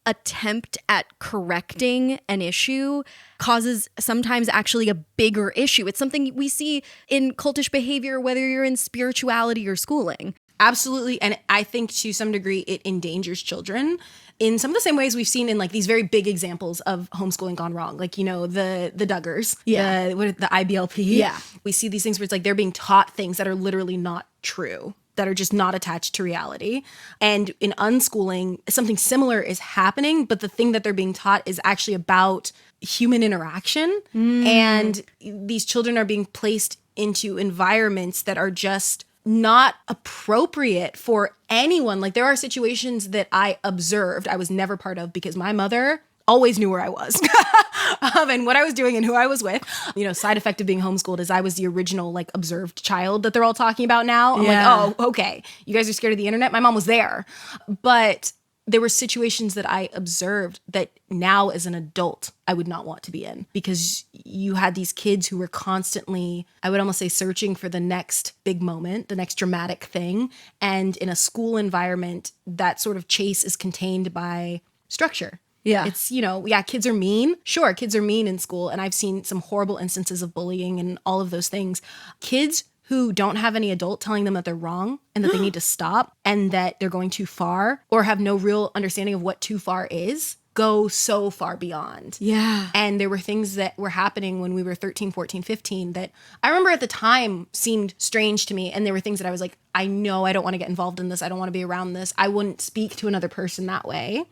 attempt at correcting an issue causes sometimes actually a bigger issue. It's something we see in cultish behavior, whether you're in spirituality or schooling. Absolutely. And I think to some degree it endangers children in some of the same ways we've seen in these very big examples of homeschooling gone wrong. The Duggars, the IBLP. Yeah. We see these things where it's they're being taught things that are literally not true. that are just not attached to reality. And in unschooling, something similar is happening, but the thing that they're being taught is actually about human interaction. And these children are being placed into environments that are just not appropriate for anyone. Like, there are situations that I observed, I was never part of, because my mother always knew where I was and what I was doing and who I was with. You know, side effect of being homeschooled is I was the original, like, observed child that they're all talking about now. I'm like, oh, okay. You guys are scared of the internet? My mom was there. But there were situations that I observed that now as an adult, I would not want to be in, because you had these kids who were constantly, I would almost say, searching for the next big moment, the next dramatic thing. And in a school environment, that sort of chase is contained by structure. Yeah. It's, you know, yeah, kids are mean. Sure, kids are mean in school. And I've seen some horrible instances of bullying and all of those things. Kids who don't have any adult telling them that they're wrong and that they need to stop and that they're going too far, or have no real understanding of what too far is, go so far beyond. Yeah. And there were things that were happening when we were 13, 14, 15 that I remember at the time seemed strange to me. And there were things that I was like, I know I don't want to get involved in this. I don't want to be around this. I wouldn't speak to another person that way.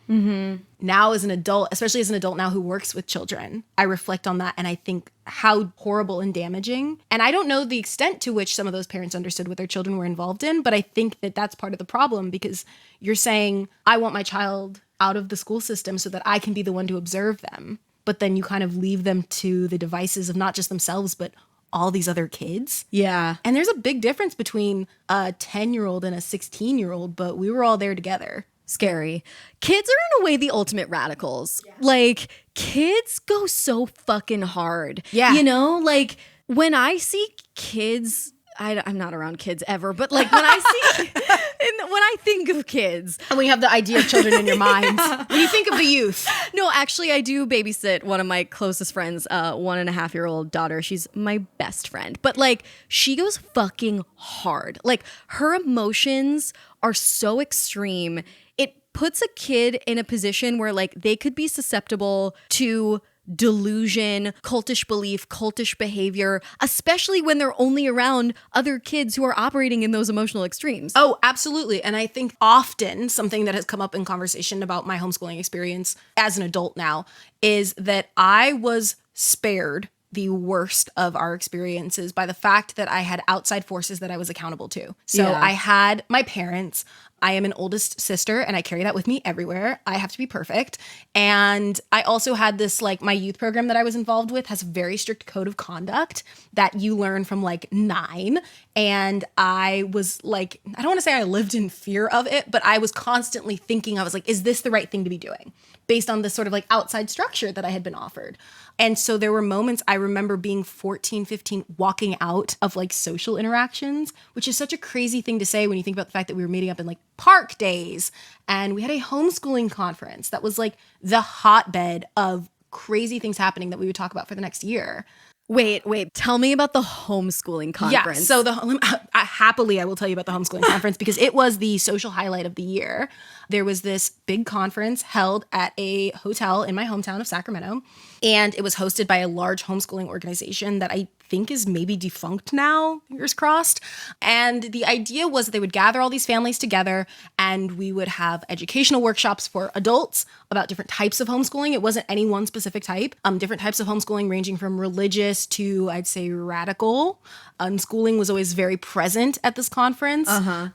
Now as an adult, especially as an adult now who works with children, I reflect on that and I think how horrible and damaging. And I don't know the extent to which some of those parents understood what their children were involved in, but I think that that's part of the problem, because you're saying, I want my child out of the school system so that I can be the one to observe them. But then you kind of leave them to the devices of not just themselves, but all these other kids. Yeah. And there's a big difference between a 10-year-old and a 16-year-old, but we were all there together. Scary. Kids are in a way the ultimate radicals. Yeah. Like, kids go so fucking hard. Yeah. You know, like, when I see kids, I'm not around kids ever, but like when I see, when I think of kids. And when you have the idea of children in your mind, when you think of the youth. No, actually, I do babysit one of my closest friends, 1.5-year-old daughter. She's my best friend. But like, she goes fucking hard. Like, her emotions are so extreme. It puts a kid in a position where like they could be susceptible to delusion, cultish belief, cultish behavior, especially when they're only around other kids who are operating in those emotional extremes. Oh, absolutely. And I think often something that has come up in conversation about my homeschooling experience as an adult now is that I was spared the worst of our experiences by the fact that I had outside forces that I was accountable to. So Yeah. I had my parents. I am an oldest sister and I carry that with me everywhere. I have to be perfect. And I also had this, like, my youth program that I was involved with has a very strict code of conduct that you learn from like 9. And I was like, I don't want to say I lived in fear of it, but I was constantly thinking, I was like, is this the right thing to be doing? Based on this sort of like outside structure that I had been offered. And so there were moments I remember being 14, 15, walking out of like social interactions, which is such a crazy thing to say when you think about the fact that we were meeting up in like park days. And we had a homeschooling conference that was like the hotbed of crazy things happening that we would talk about for the next year. Wait. Tell me about the homeschooling conference. Yeah, so happily I will tell you about the homeschooling conference because it was the social highlight of the year. There was this big conference held at a hotel in my hometown of Sacramento, and it was hosted by a large homeschooling organization that I think is maybe defunct now, fingers crossed. And the idea was that they would gather all these families together and we would have educational workshops for adults about different types of homeschooling. It wasn't any one specific type. Different types of homeschooling ranging from religious to, I'd say, radical. Unschooling was always very present at this conference.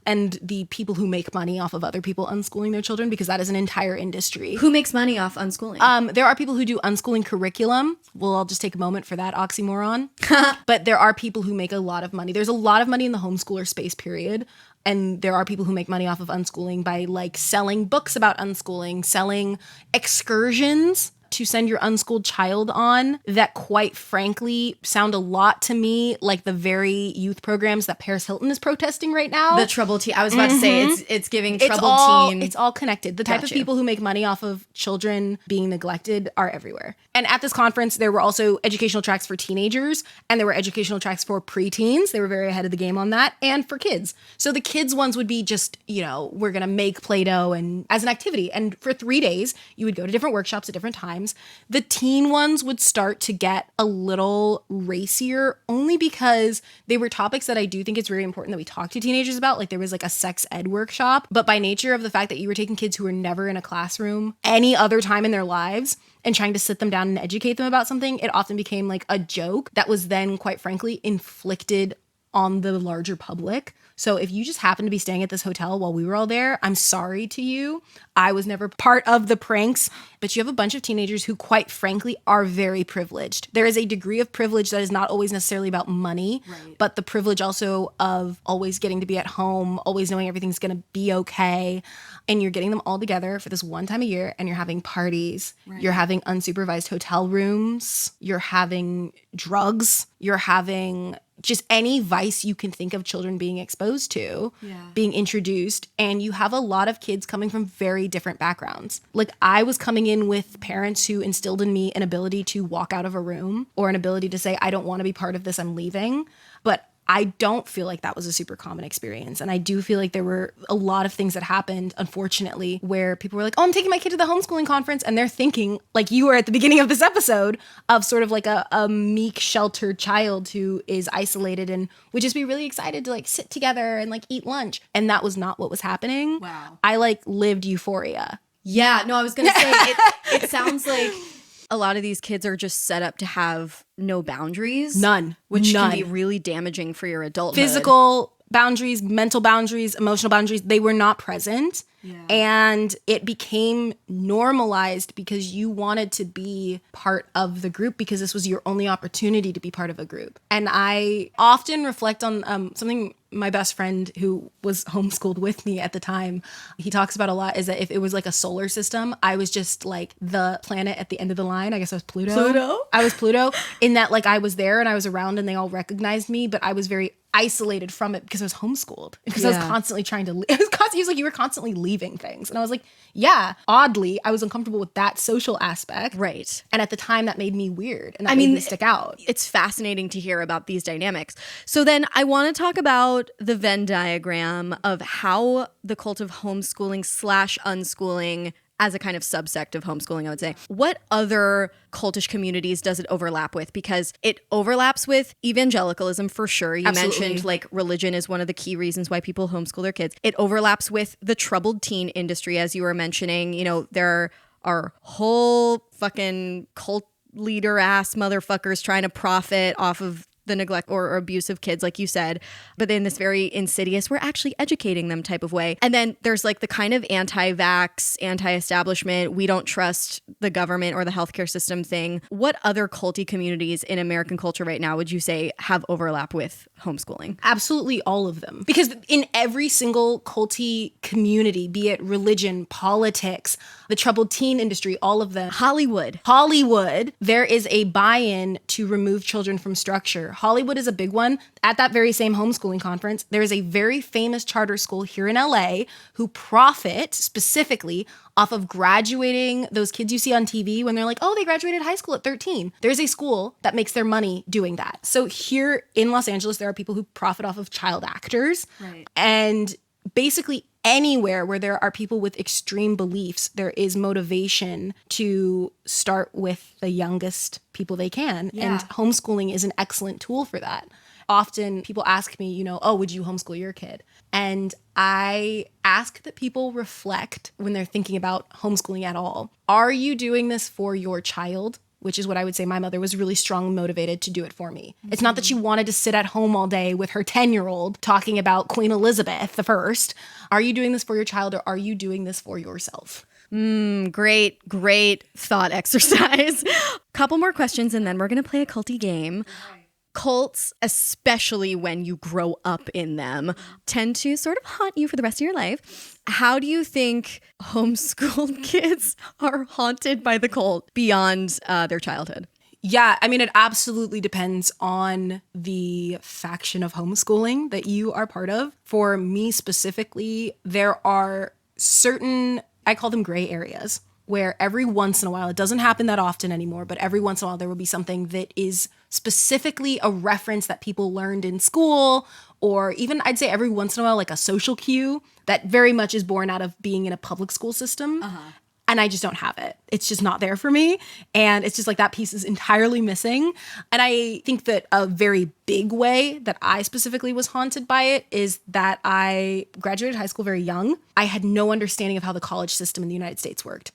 And the people who make money off of other people unschooling their children, because that is an entire industry. Who makes money off unschooling? There are people who do unschooling curriculum. Well, I'll just take a moment for that oxymoron. But there are people who make a lot of money. There's a lot of money in the homeschooler space, period. And there are people who make money off of unschooling by like selling books about unschooling, selling excursions to send your unschooled child on that, quite frankly, sound a lot to me like the very youth programs that Paris Hilton is protesting right now. The troubled teen. I was about to say it's giving troubled teen. It's all connected. The type of people who make money off of children being neglected are everywhere. And at this conference, there were also educational tracks for teenagers, and there were educational tracks for preteens. They were very ahead of the game on that, and for kids. So the kids ones would be just, you know, we're going to make Play-Doh and as an activity. And for 3 days, you would go to different workshops at different times. times, the teen ones would start to get a little racier, only because they were topics that I do think it's very important that we talk to teenagers about. Like there was like a sex ed workshop, but by nature of the fact that you were taking kids who were never in a classroom any other time in their lives and trying to sit them down and educate them about something, it often became like a joke that was then, quite frankly, inflicted on the larger public. So if you just happen to be staying at this hotel while we were all there, I'm sorry to you. I was never part of the pranks, but you have a bunch of teenagers who, quite frankly, are very privileged. There is a degree of privilege that is not always necessarily about money, but the privilege also of always getting to be at home, always knowing everything's going to be okay. And you're getting them all together for this one time a year, and you're having parties. You're having unsupervised hotel rooms. You're having drugs. You're having just any vice you can think of children being exposed to, being introduced. And you have a lot of kids coming from very different backgrounds. Like I was coming in with parents who instilled in me an ability to walk out of a room or an ability to say, I don't want to be part of this, I'm leaving. But I don't feel like that was a super common experience. And I do feel like there were a lot of things that happened, unfortunately, where people were like, oh, I'm taking my kid to the homeschooling conference. And they're thinking, like you were at the beginning of this episode, of sort of like a meek, sheltered child who is isolated and would just be really excited to like sit together and like eat lunch. And that was not what was happening. Wow. I like lived euphoria. Yeah, no, I was going to say, it sounds like a lot of these kids are just set up to have no boundaries. None. Which None. can be really damaging for your adulthood. Physical boundaries, mental boundaries, emotional boundaries, they were not present. And it became normalized because you wanted to be part of the group because this was your only opportunity to be part of a group. And I often reflect on something my best friend who was homeschooled with me at the time, he talks about a lot, is that if it was like a solar system, I was just like the planet at the end of the line. I guess I was Pluto. I was Pluto in that like I was there and I was around and they all recognized me, but I was very isolated from it because I was homeschooled. Because I was constantly trying to he was like, you were constantly leaving things. And I was like, yeah, oddly, I was uncomfortable with that social aspect. Right. And at the time that made me weird and that made me stick out. It's fascinating to hear about these dynamics. So then I want to talk about the Venn diagram of how the cult of homeschooling / unschooling as a kind of subsect of homeschooling, I would say. What other cultish communities does it overlap with? Because it overlaps with evangelicalism for sure. You mentioned like religion is one of the key reasons why people homeschool their kids. It overlaps with the troubled teen industry, as you were mentioning. You know, there are whole fucking cult leader ass motherfuckers trying to profit off of the neglect or abuse of kids, like you said, but in this very insidious, we're actually educating them type of way. And then there's like the kind of anti-vax, anti-establishment, we don't trust the government or the healthcare system thing. What other culty communities in American culture right now would you say have overlap with homeschooling? Absolutely all of them. Because in every single culty community, be it religion, politics, the troubled teen industry, all of them. Hollywood, there is a buy-in to remove children from structure. Hollywood is a big one. At that very same homeschooling conference, there is a very famous charter school here in LA who profit specifically off of graduating those kids you see on TV when they're like, oh, they graduated high school at 13. There's a school that makes their money doing that. So here in Los Angeles, there are people who profit off of child actors. Right. And basically anywhere where there are people with extreme beliefs, there is motivation to start with the youngest people they can. Yeah. And homeschooling is an excellent tool for that. Often people ask me, oh, would you homeschool your kid? And I ask that people reflect when they're thinking about homeschooling at all. Are you doing this for your child? Which is what I would say my mother was really strongly motivated to do it for me. Mm-hmm. It's not that she wanted to sit at home all day with her 10-year-old talking about Queen Elizabeth I. Are you doing this for your child or are you doing this for yourself? Great thought exercise. Couple more questions and then we're going to play a culty game. Okay. Cults, especially when you grow up in them, tend to sort of haunt you for the rest of your life. How do you think homeschooled kids are haunted by the cult beyond their childhood? Yeah, I mean, it absolutely depends on the faction of homeschooling that you are part of. For me specifically, there are certain, I call them gray areas, where every once in a while, it doesn't happen that often anymore, but every once in a while there will be something that is specifically a reference that people learned in school, or even I'd say every once in a while like a social cue that very much is born out of being in a public school system. Uh-huh. and I just don't have it. It's just not there for me. And it's just like that piece is entirely missing. And I think that a very big way that I specifically was haunted by it is that I graduated high school very young. I had no understanding of how the college system in the United States worked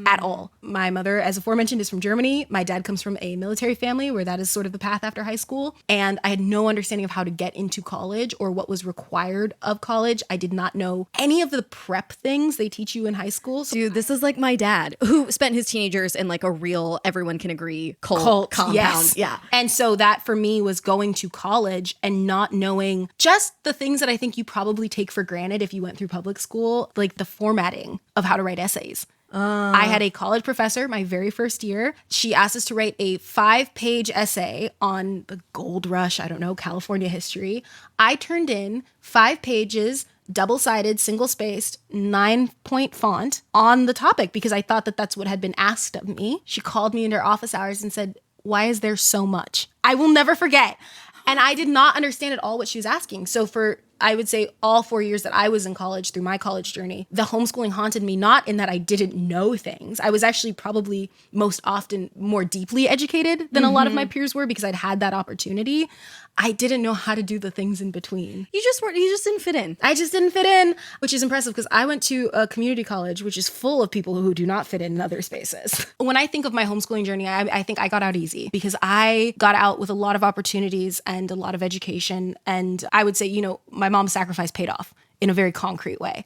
at all. My mother, as aforementioned, is from Germany. My dad comes from a military family where that is sort of the path after high school. And I had no understanding of how to get into college or what was required of college. I did not know any of the prep things they teach you in high school. So Dude, this is like my dad, who spent his teenagers in like a real, everyone can agree, cult compound. Yes. Yeah. And so that for me was going to college and not knowing just the things that I think you probably take for granted if you went through public school, like the formatting of how to write essays. I had a college professor my very first year. She asked us to write a 5-page essay on the gold rush, I don't know, California history. I turned in 5 pages, double-sided, single-spaced, 9-point font on the topic because I thought that that's what had been asked of me. She called me into her office hours and said, "Why is there so much?" I will never forget. And I did not understand at all what she was asking. So for, I would say, all 4 years that I was in college, through my college journey, the homeschooling haunted me not in that I didn't know things. I was actually probably most often more deeply educated than a lot of my peers were because I'd had that opportunity. I didn't know how to do the things in between. You just didn't fit in. I just didn't fit in, which is impressive because I went to a community college, which is full of people who do not fit in other spaces. When I think of my homeschooling journey, I think I got out easy because I got out with a lot of opportunities and a lot of education. And I would say, you know, my mom's sacrifice paid off in a very concrete way.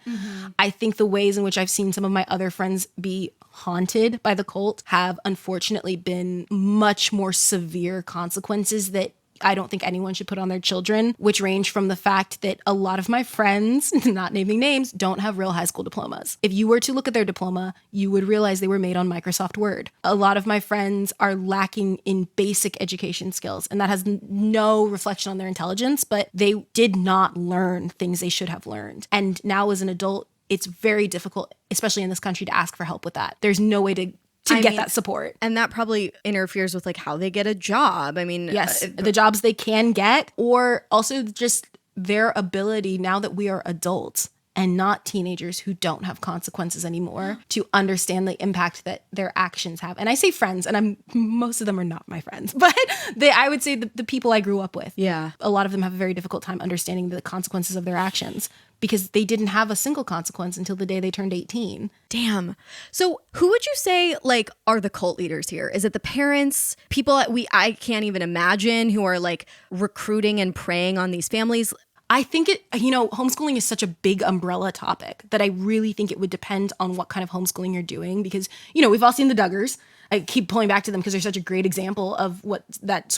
I think the ways in which I've seen some of my other friends be haunted by the cult have unfortunately been much more severe consequences that I don't think anyone should put on their children, which range from the fact that a lot of my friends, not naming names, don't have real high school diplomas. If you were to look at their diploma, you would realize they were made on Microsoft Word. A lot of my friends are lacking in basic education skills, and that has no reflection on their intelligence, but they did not learn things they should have learned. And now as an adult, it's very difficult, especially in this country, to ask for help with that. There's no way to get that support. And that probably interferes with like how they get a job. I mean, yes, the jobs they can get, or also just their ability now that we are adults and not teenagers who don't have consequences anymore to understand the impact that their actions have. And I say friends, and most of them are not my friends, but I would say the people I grew up with. Yeah. A lot of them have a very difficult time understanding the consequences of their actions because they didn't have a single consequence until the day they turned 18. Damn. So who would you say like are the cult leaders here? Is it the parents, people that I can't even imagine who are like recruiting and preying on these families? I think homeschooling is such a big umbrella topic that I really think it would depend on what kind of homeschooling you're doing because, we've all seen the Duggars. I keep pulling back to them because they're such a great example of what that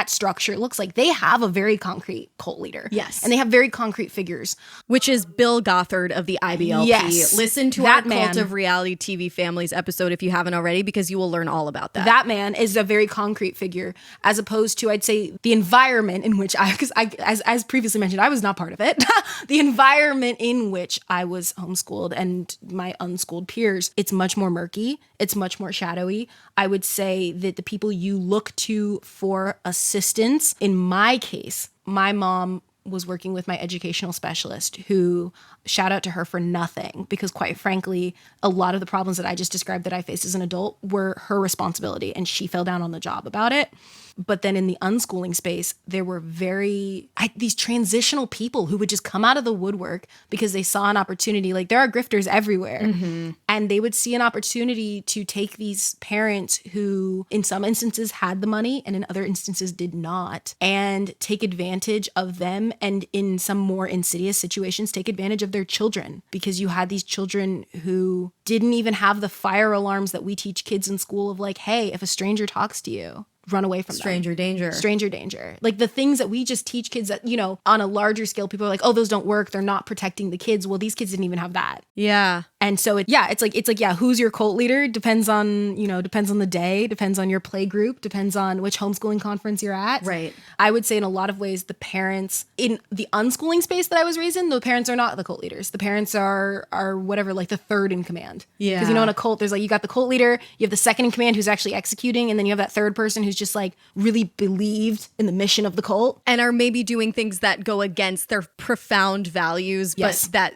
structure looks like. They have a very concrete cult leader. Yes. And they have very concrete figures. Which is Bill Gothard of the IBLP. Yes. Listen to our Cult of Reality TV Families episode if you haven't already because you will learn all about that. That man is a very concrete figure as opposed to, I'd say, the environment in which as previously mentioned, I was not part of it. The environment in which I was homeschooled and my unschooled peers, it's much more murky. It's much more shadowy. I would say that the people you look to for assistance, in my case, my mom was working with my educational specialist who, shout out to her for nothing, because quite frankly, a lot of the problems that I just described that I faced as an adult were her responsibility and she fell down on the job about it. But then in the unschooling space, there were these transitional people who would just come out of the woodwork because they saw an opportunity. Like there are grifters everywhere. Mm-hmm. And they would see an opportunity to take these parents who in some instances had the money and in other instances did not, and take advantage of them. And in some more insidious situations, take advantage of their children, because you had these children who didn't even have the fire alarms that we teach kids in school of like, hey, if a stranger talks to you, run away from stranger them. danger. Stranger danger. Like the things that we just teach kids that, on a larger scale, people are like, oh, those don't work. They're not protecting the kids. Well, these kids didn't even have that. Yeah. And so it's like, who's your cult leader? Depends on the day, depends on your play group, depends on which homeschooling conference you're at. Right. I would say in a lot of ways, the parents in the unschooling space that I was raised in, the parents are not the cult leaders. The parents are whatever, like the third in command. Yeah. Because in a cult, there's like, you got the cult leader, you have the second in command who's actually executing, and then you have that third person who's just like really believed in the mission of the cult. And are maybe doing things that go against their profound values, but Yes. that,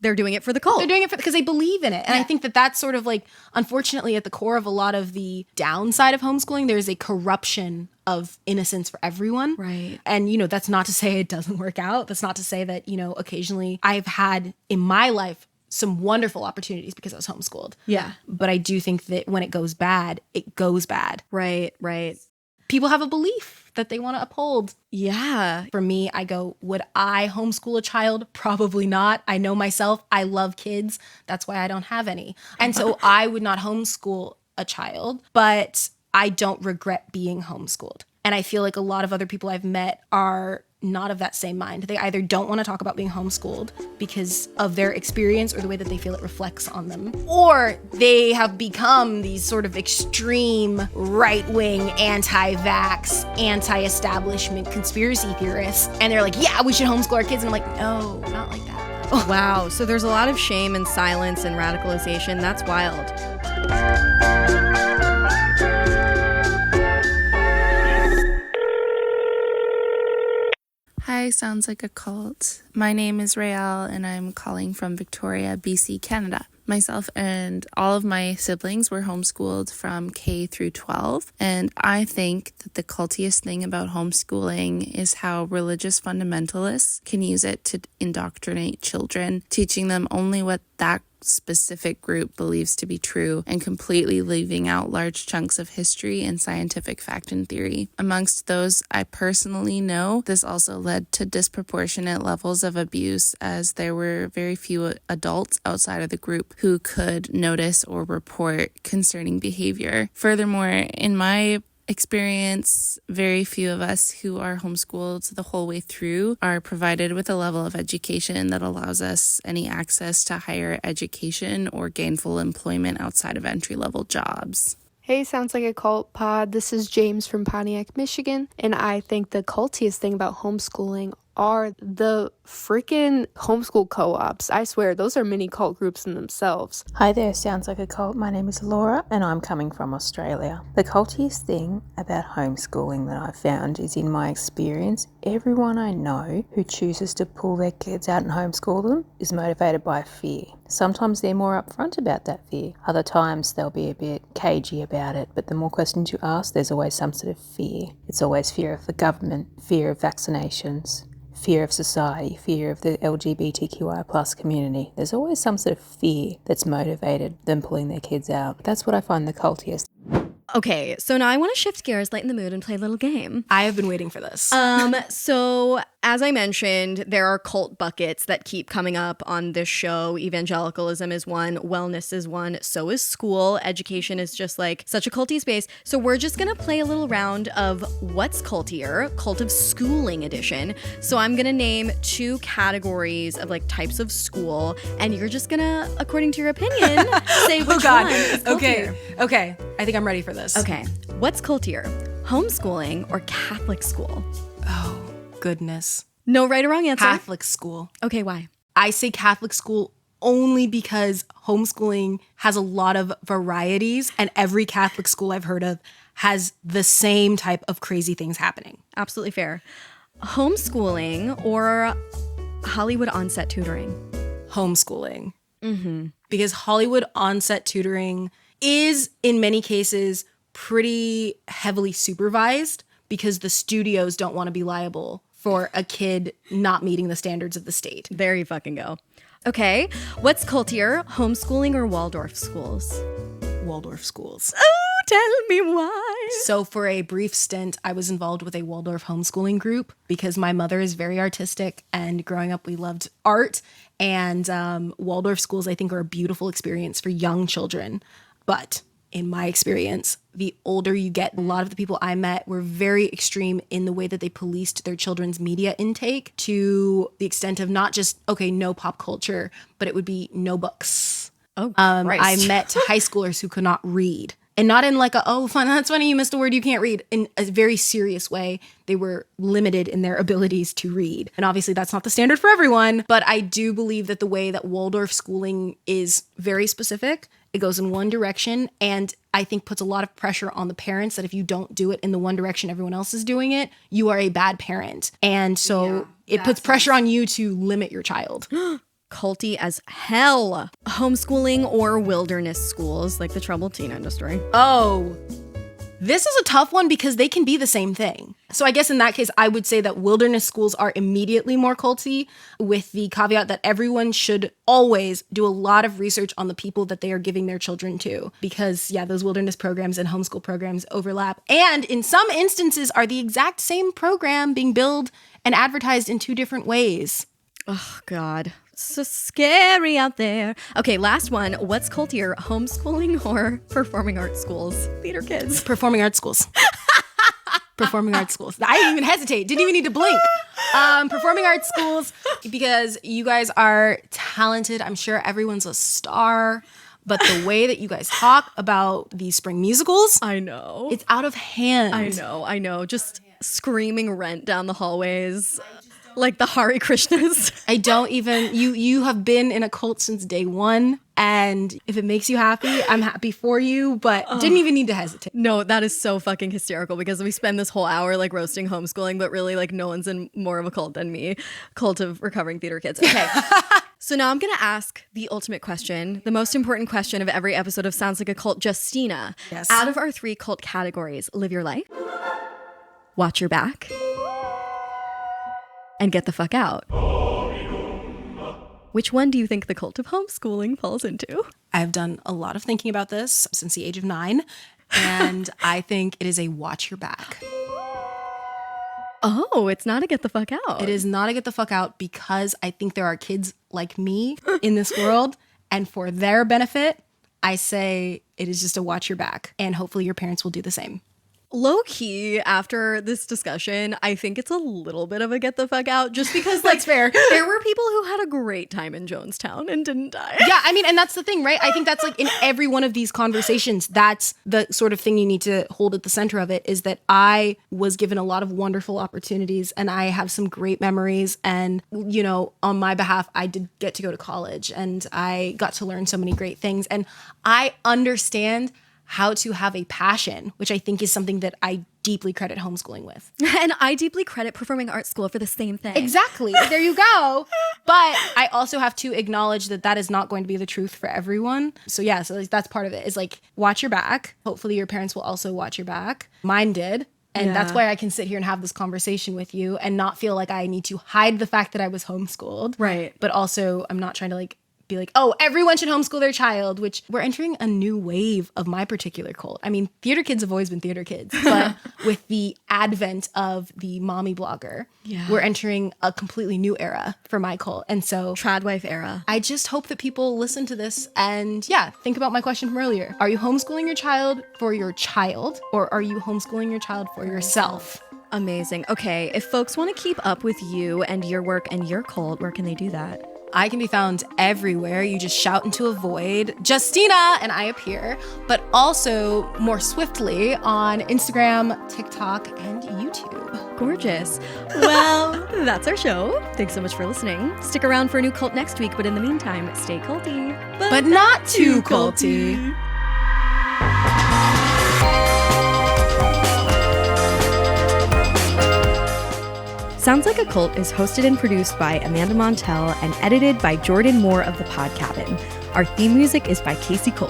they're doing it for the cult. They're doing it because they believe in it. And I think that that's sort of like, unfortunately, at the core of a lot of the downside of homeschooling, there's a corruption of innocence for everyone. Right. And, that's not to say it doesn't work out. That's not to say that, occasionally I've had in my life some wonderful opportunities because I was homeschooled. Yeah. But I do think that when it goes bad, it goes bad. Right. People have a belief that they want to uphold. Yeah. For me, I go, would I homeschool a child? Probably not. I know myself. I love kids. That's why I don't have any. And so I would not homeschool a child, but I don't regret being homeschooled. And I feel like a lot of other people I've met are not of that same mind. They either don't want to talk about being homeschooled because of their experience or the way that they feel it reflects on them, or they have become these sort of extreme right-wing, anti-vax, anti-establishment conspiracy theorists. And they're like, yeah, we should homeschool our kids. And I'm like, no, not like that. Oh, wow. So there's a lot of shame and silence and radicalization. That's wild. Hi, sounds like a cult. My name is Rael and I'm calling from Victoria, BC, Canada. Myself and all of my siblings were homeschooled from K through 12, and I think that the cultiest thing about homeschooling is how religious fundamentalists can use it to indoctrinate children, teaching them only what that specific group believes to be true and completely leaving out large chunks of history and scientific fact and theory. Amongst those I personally know, this also led to disproportionate levels of abuse, as there were very few adults outside of the group who could notice or report concerning behavior. Furthermore, in my experience, very few of us who are homeschooled the whole way through are provided with a level of education that allows us any access to higher education or gainful employment outside of entry-level jobs. Hey, sounds like a cult pod. This is James from Pontiac, Michigan, and I think the cultiest thing about homeschooling are the freaking homeschool co-ops. I swear, those are mini cult groups in themselves. Hi there, sounds like a cult. My name is Laura and I'm coming from Australia. The cultiest thing about homeschooling that I've found is, in my experience, everyone I know who chooses to pull their kids out and homeschool them is motivated by fear. Sometimes they're more upfront about that fear. Other times they'll be a bit cagey about it, but the more questions you ask, there's always some sort of fear. It's always fear of the government, fear of vaccinations, fear of society, fear of the LGBTQI plus community. There's always some sort of fear that's motivated them pulling their kids out. That's what I find the cultiest. Okay, so now I want to shift gears, lighten the mood, and play a little game. I have been waiting for this. So as I mentioned, there are cult buckets that keep coming up on this show. Evangelicalism is one, wellness is one, so is school. Education is just like such a culty space. So we're just gonna play a little round of what's cultier, Cult of Schooling edition. So I'm gonna name 2 categories of like types of school, and you're just gonna, according to your opinion, say which one is cultier. Okay. I think I'm ready for this. Okay. What's cultier? Homeschooling or Catholic school? Oh, goodness. No right or wrong answer. Catholic school. Okay, why? I say Catholic school only because homeschooling has a lot of varieties, and every Catholic school I've heard of has the same type of crazy things happening. Absolutely fair. Homeschooling or Hollywood onset tutoring? Homeschooling. Mm-hmm. Because Hollywood onset tutoring is, in many cases, pretty heavily supervised because the studios don't want to be liable for a kid not meeting the standards of the state. There you fucking go. Okay, what's cultier, homeschooling or Waldorf schools? Waldorf schools. Oh, tell me why. So for a brief stint, I was involved with a Waldorf homeschooling group because my mother is very artistic, and growing up we loved art, and Waldorf schools I think are a beautiful experience for young children. But in my experience, the older you get, a lot of the people I met were very extreme in the way that they policed their children's media intake, to the extent of not just, okay, no pop culture, but it would be no books. Oh, I met high schoolers who could not read. And not in like a, oh, fun, that's funny, you missed a word, you can't read. In a very serious way, they were limited in their abilities to read. And obviously that's not the standard for everyone, but I do believe that the way that Waldorf schooling is very specific. It goes in one direction, and I think puts a lot of pressure on the parents that if you don't do it in the one direction everyone else is doing it, you are a bad parent. And so it puts pressure on you to limit your child. culty as hell. Homeschooling or wilderness schools, like the troubled teen industry. Oh, this is a tough one because they can be the same thing. So I guess in that case, I would say that wilderness schools are immediately more culty, with the caveat that everyone should always do a lot of research on the people that they are giving their children to. Because, yeah, those wilderness programs and homeschool programs overlap. And in some instances are the exact same program being billed and advertised in two different ways. Oh, God. So scary out there. Okay, last one. What's cultier, homeschooling or performing arts schools? Theater kids. Performing arts schools. Performing arts schools. I didn't even hesitate. Didn't even need to blink. Performing arts schools, because you guys are talented. I'm sure everyone's a star. But the way that you guys talk about these spring musicals, I know. It's out of hand. I know. Just screaming Rent down the hallways. Like the Hare Krishnas. I don't even, you have been in a cult since day one. And if it makes you happy, I'm happy for you, but didn't even need to hesitate. No, that is so fucking hysterical because we spend this whole hour like roasting homeschooling, but really like no one's in more of a cult than me. Cult of recovering theater kids. Okay. So now I'm going to ask the ultimate question, the most important question of every episode of Sounds Like a Cult. Justina, yes. Out of our 3 cult categories, live your life, watch your back, and get the fuck out. Which one do you think the cult of homeschooling falls into? I've done a lot of thinking about this since the age of 9, and I think it is a watch your back. Oh, it's not a get the fuck out. It is not a get the fuck out because I think there are kids like me in this world, and for their benefit, I say it is just a watch your back, and hopefully your parents will do the same. Low key, after this discussion, I think it's a little bit of a get the fuck out just because, like, that's fair. There were people who had a great time in Jonestown and didn't die. Yeah, I mean, and that's the thing, right? I think that's like in every one of these conversations, that's the sort of thing you need to hold at the center of it, is that I was given a lot of wonderful opportunities and I have some great memories. And, you know, on my behalf, I did get to go to college and I got to learn so many great things. And I understand how to have a passion, which I think is something that I deeply credit homeschooling with. And I deeply credit performing arts school for the same thing. Exactly. There you go. But I also have to acknowledge that that is not going to be the truth for everyone. So yeah, so that's part of it, is like, watch your back. Hopefully your parents will also watch your back. Mine did. And that's why I can sit here and have this conversation with you and not feel like I need to hide the fact that I was homeschooled. Right. But also I'm not trying to like be like, oh, everyone should homeschool their child, which we're entering a new wave of my particular cult. I mean, theater kids have always been theater kids, but with the advent of the mommy blogger, we're entering a completely new era for my cult. And so Tradwife era. I just hope that people listen to this and think about my question from earlier. Are you homeschooling your child for your child, or are you homeschooling your child for yourself? Amazing. Okay, if folks want to keep up with you and your work and your cult, where can they do that? I can be found everywhere. You just shout into a void, Justina, and I appear, but also more swiftly on Instagram, TikTok, and YouTube. Gorgeous. Well, that's our show. Thanks so much for listening. Stick around for a new cult next week, but in the meantime, stay culty. But not too culty. Sounds Like a Cult is hosted and produced by Amanda Montell and edited by Jordan Moore of The Pod Cabin. Our theme music is by Casey Cole.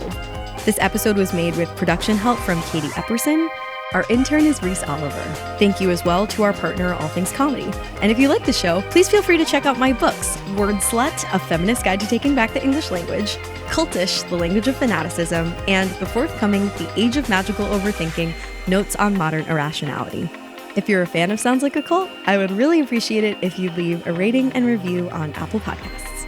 This episode was made with production help from Katie Epperson. Our intern is Reese Oliver. Thank you as well to our partner, All Things Comedy. And if you like the show, please feel free to check out my books, Word Slut, A Feminist Guide to Taking Back the English Language, Cultish, The Language of Fanaticism, and the forthcoming The Age of Magical Overthinking, Notes on Modern Irrationality. If you're a fan of Sounds Like a Cult, I would really appreciate it if you'd leave a rating and review on Apple Podcasts.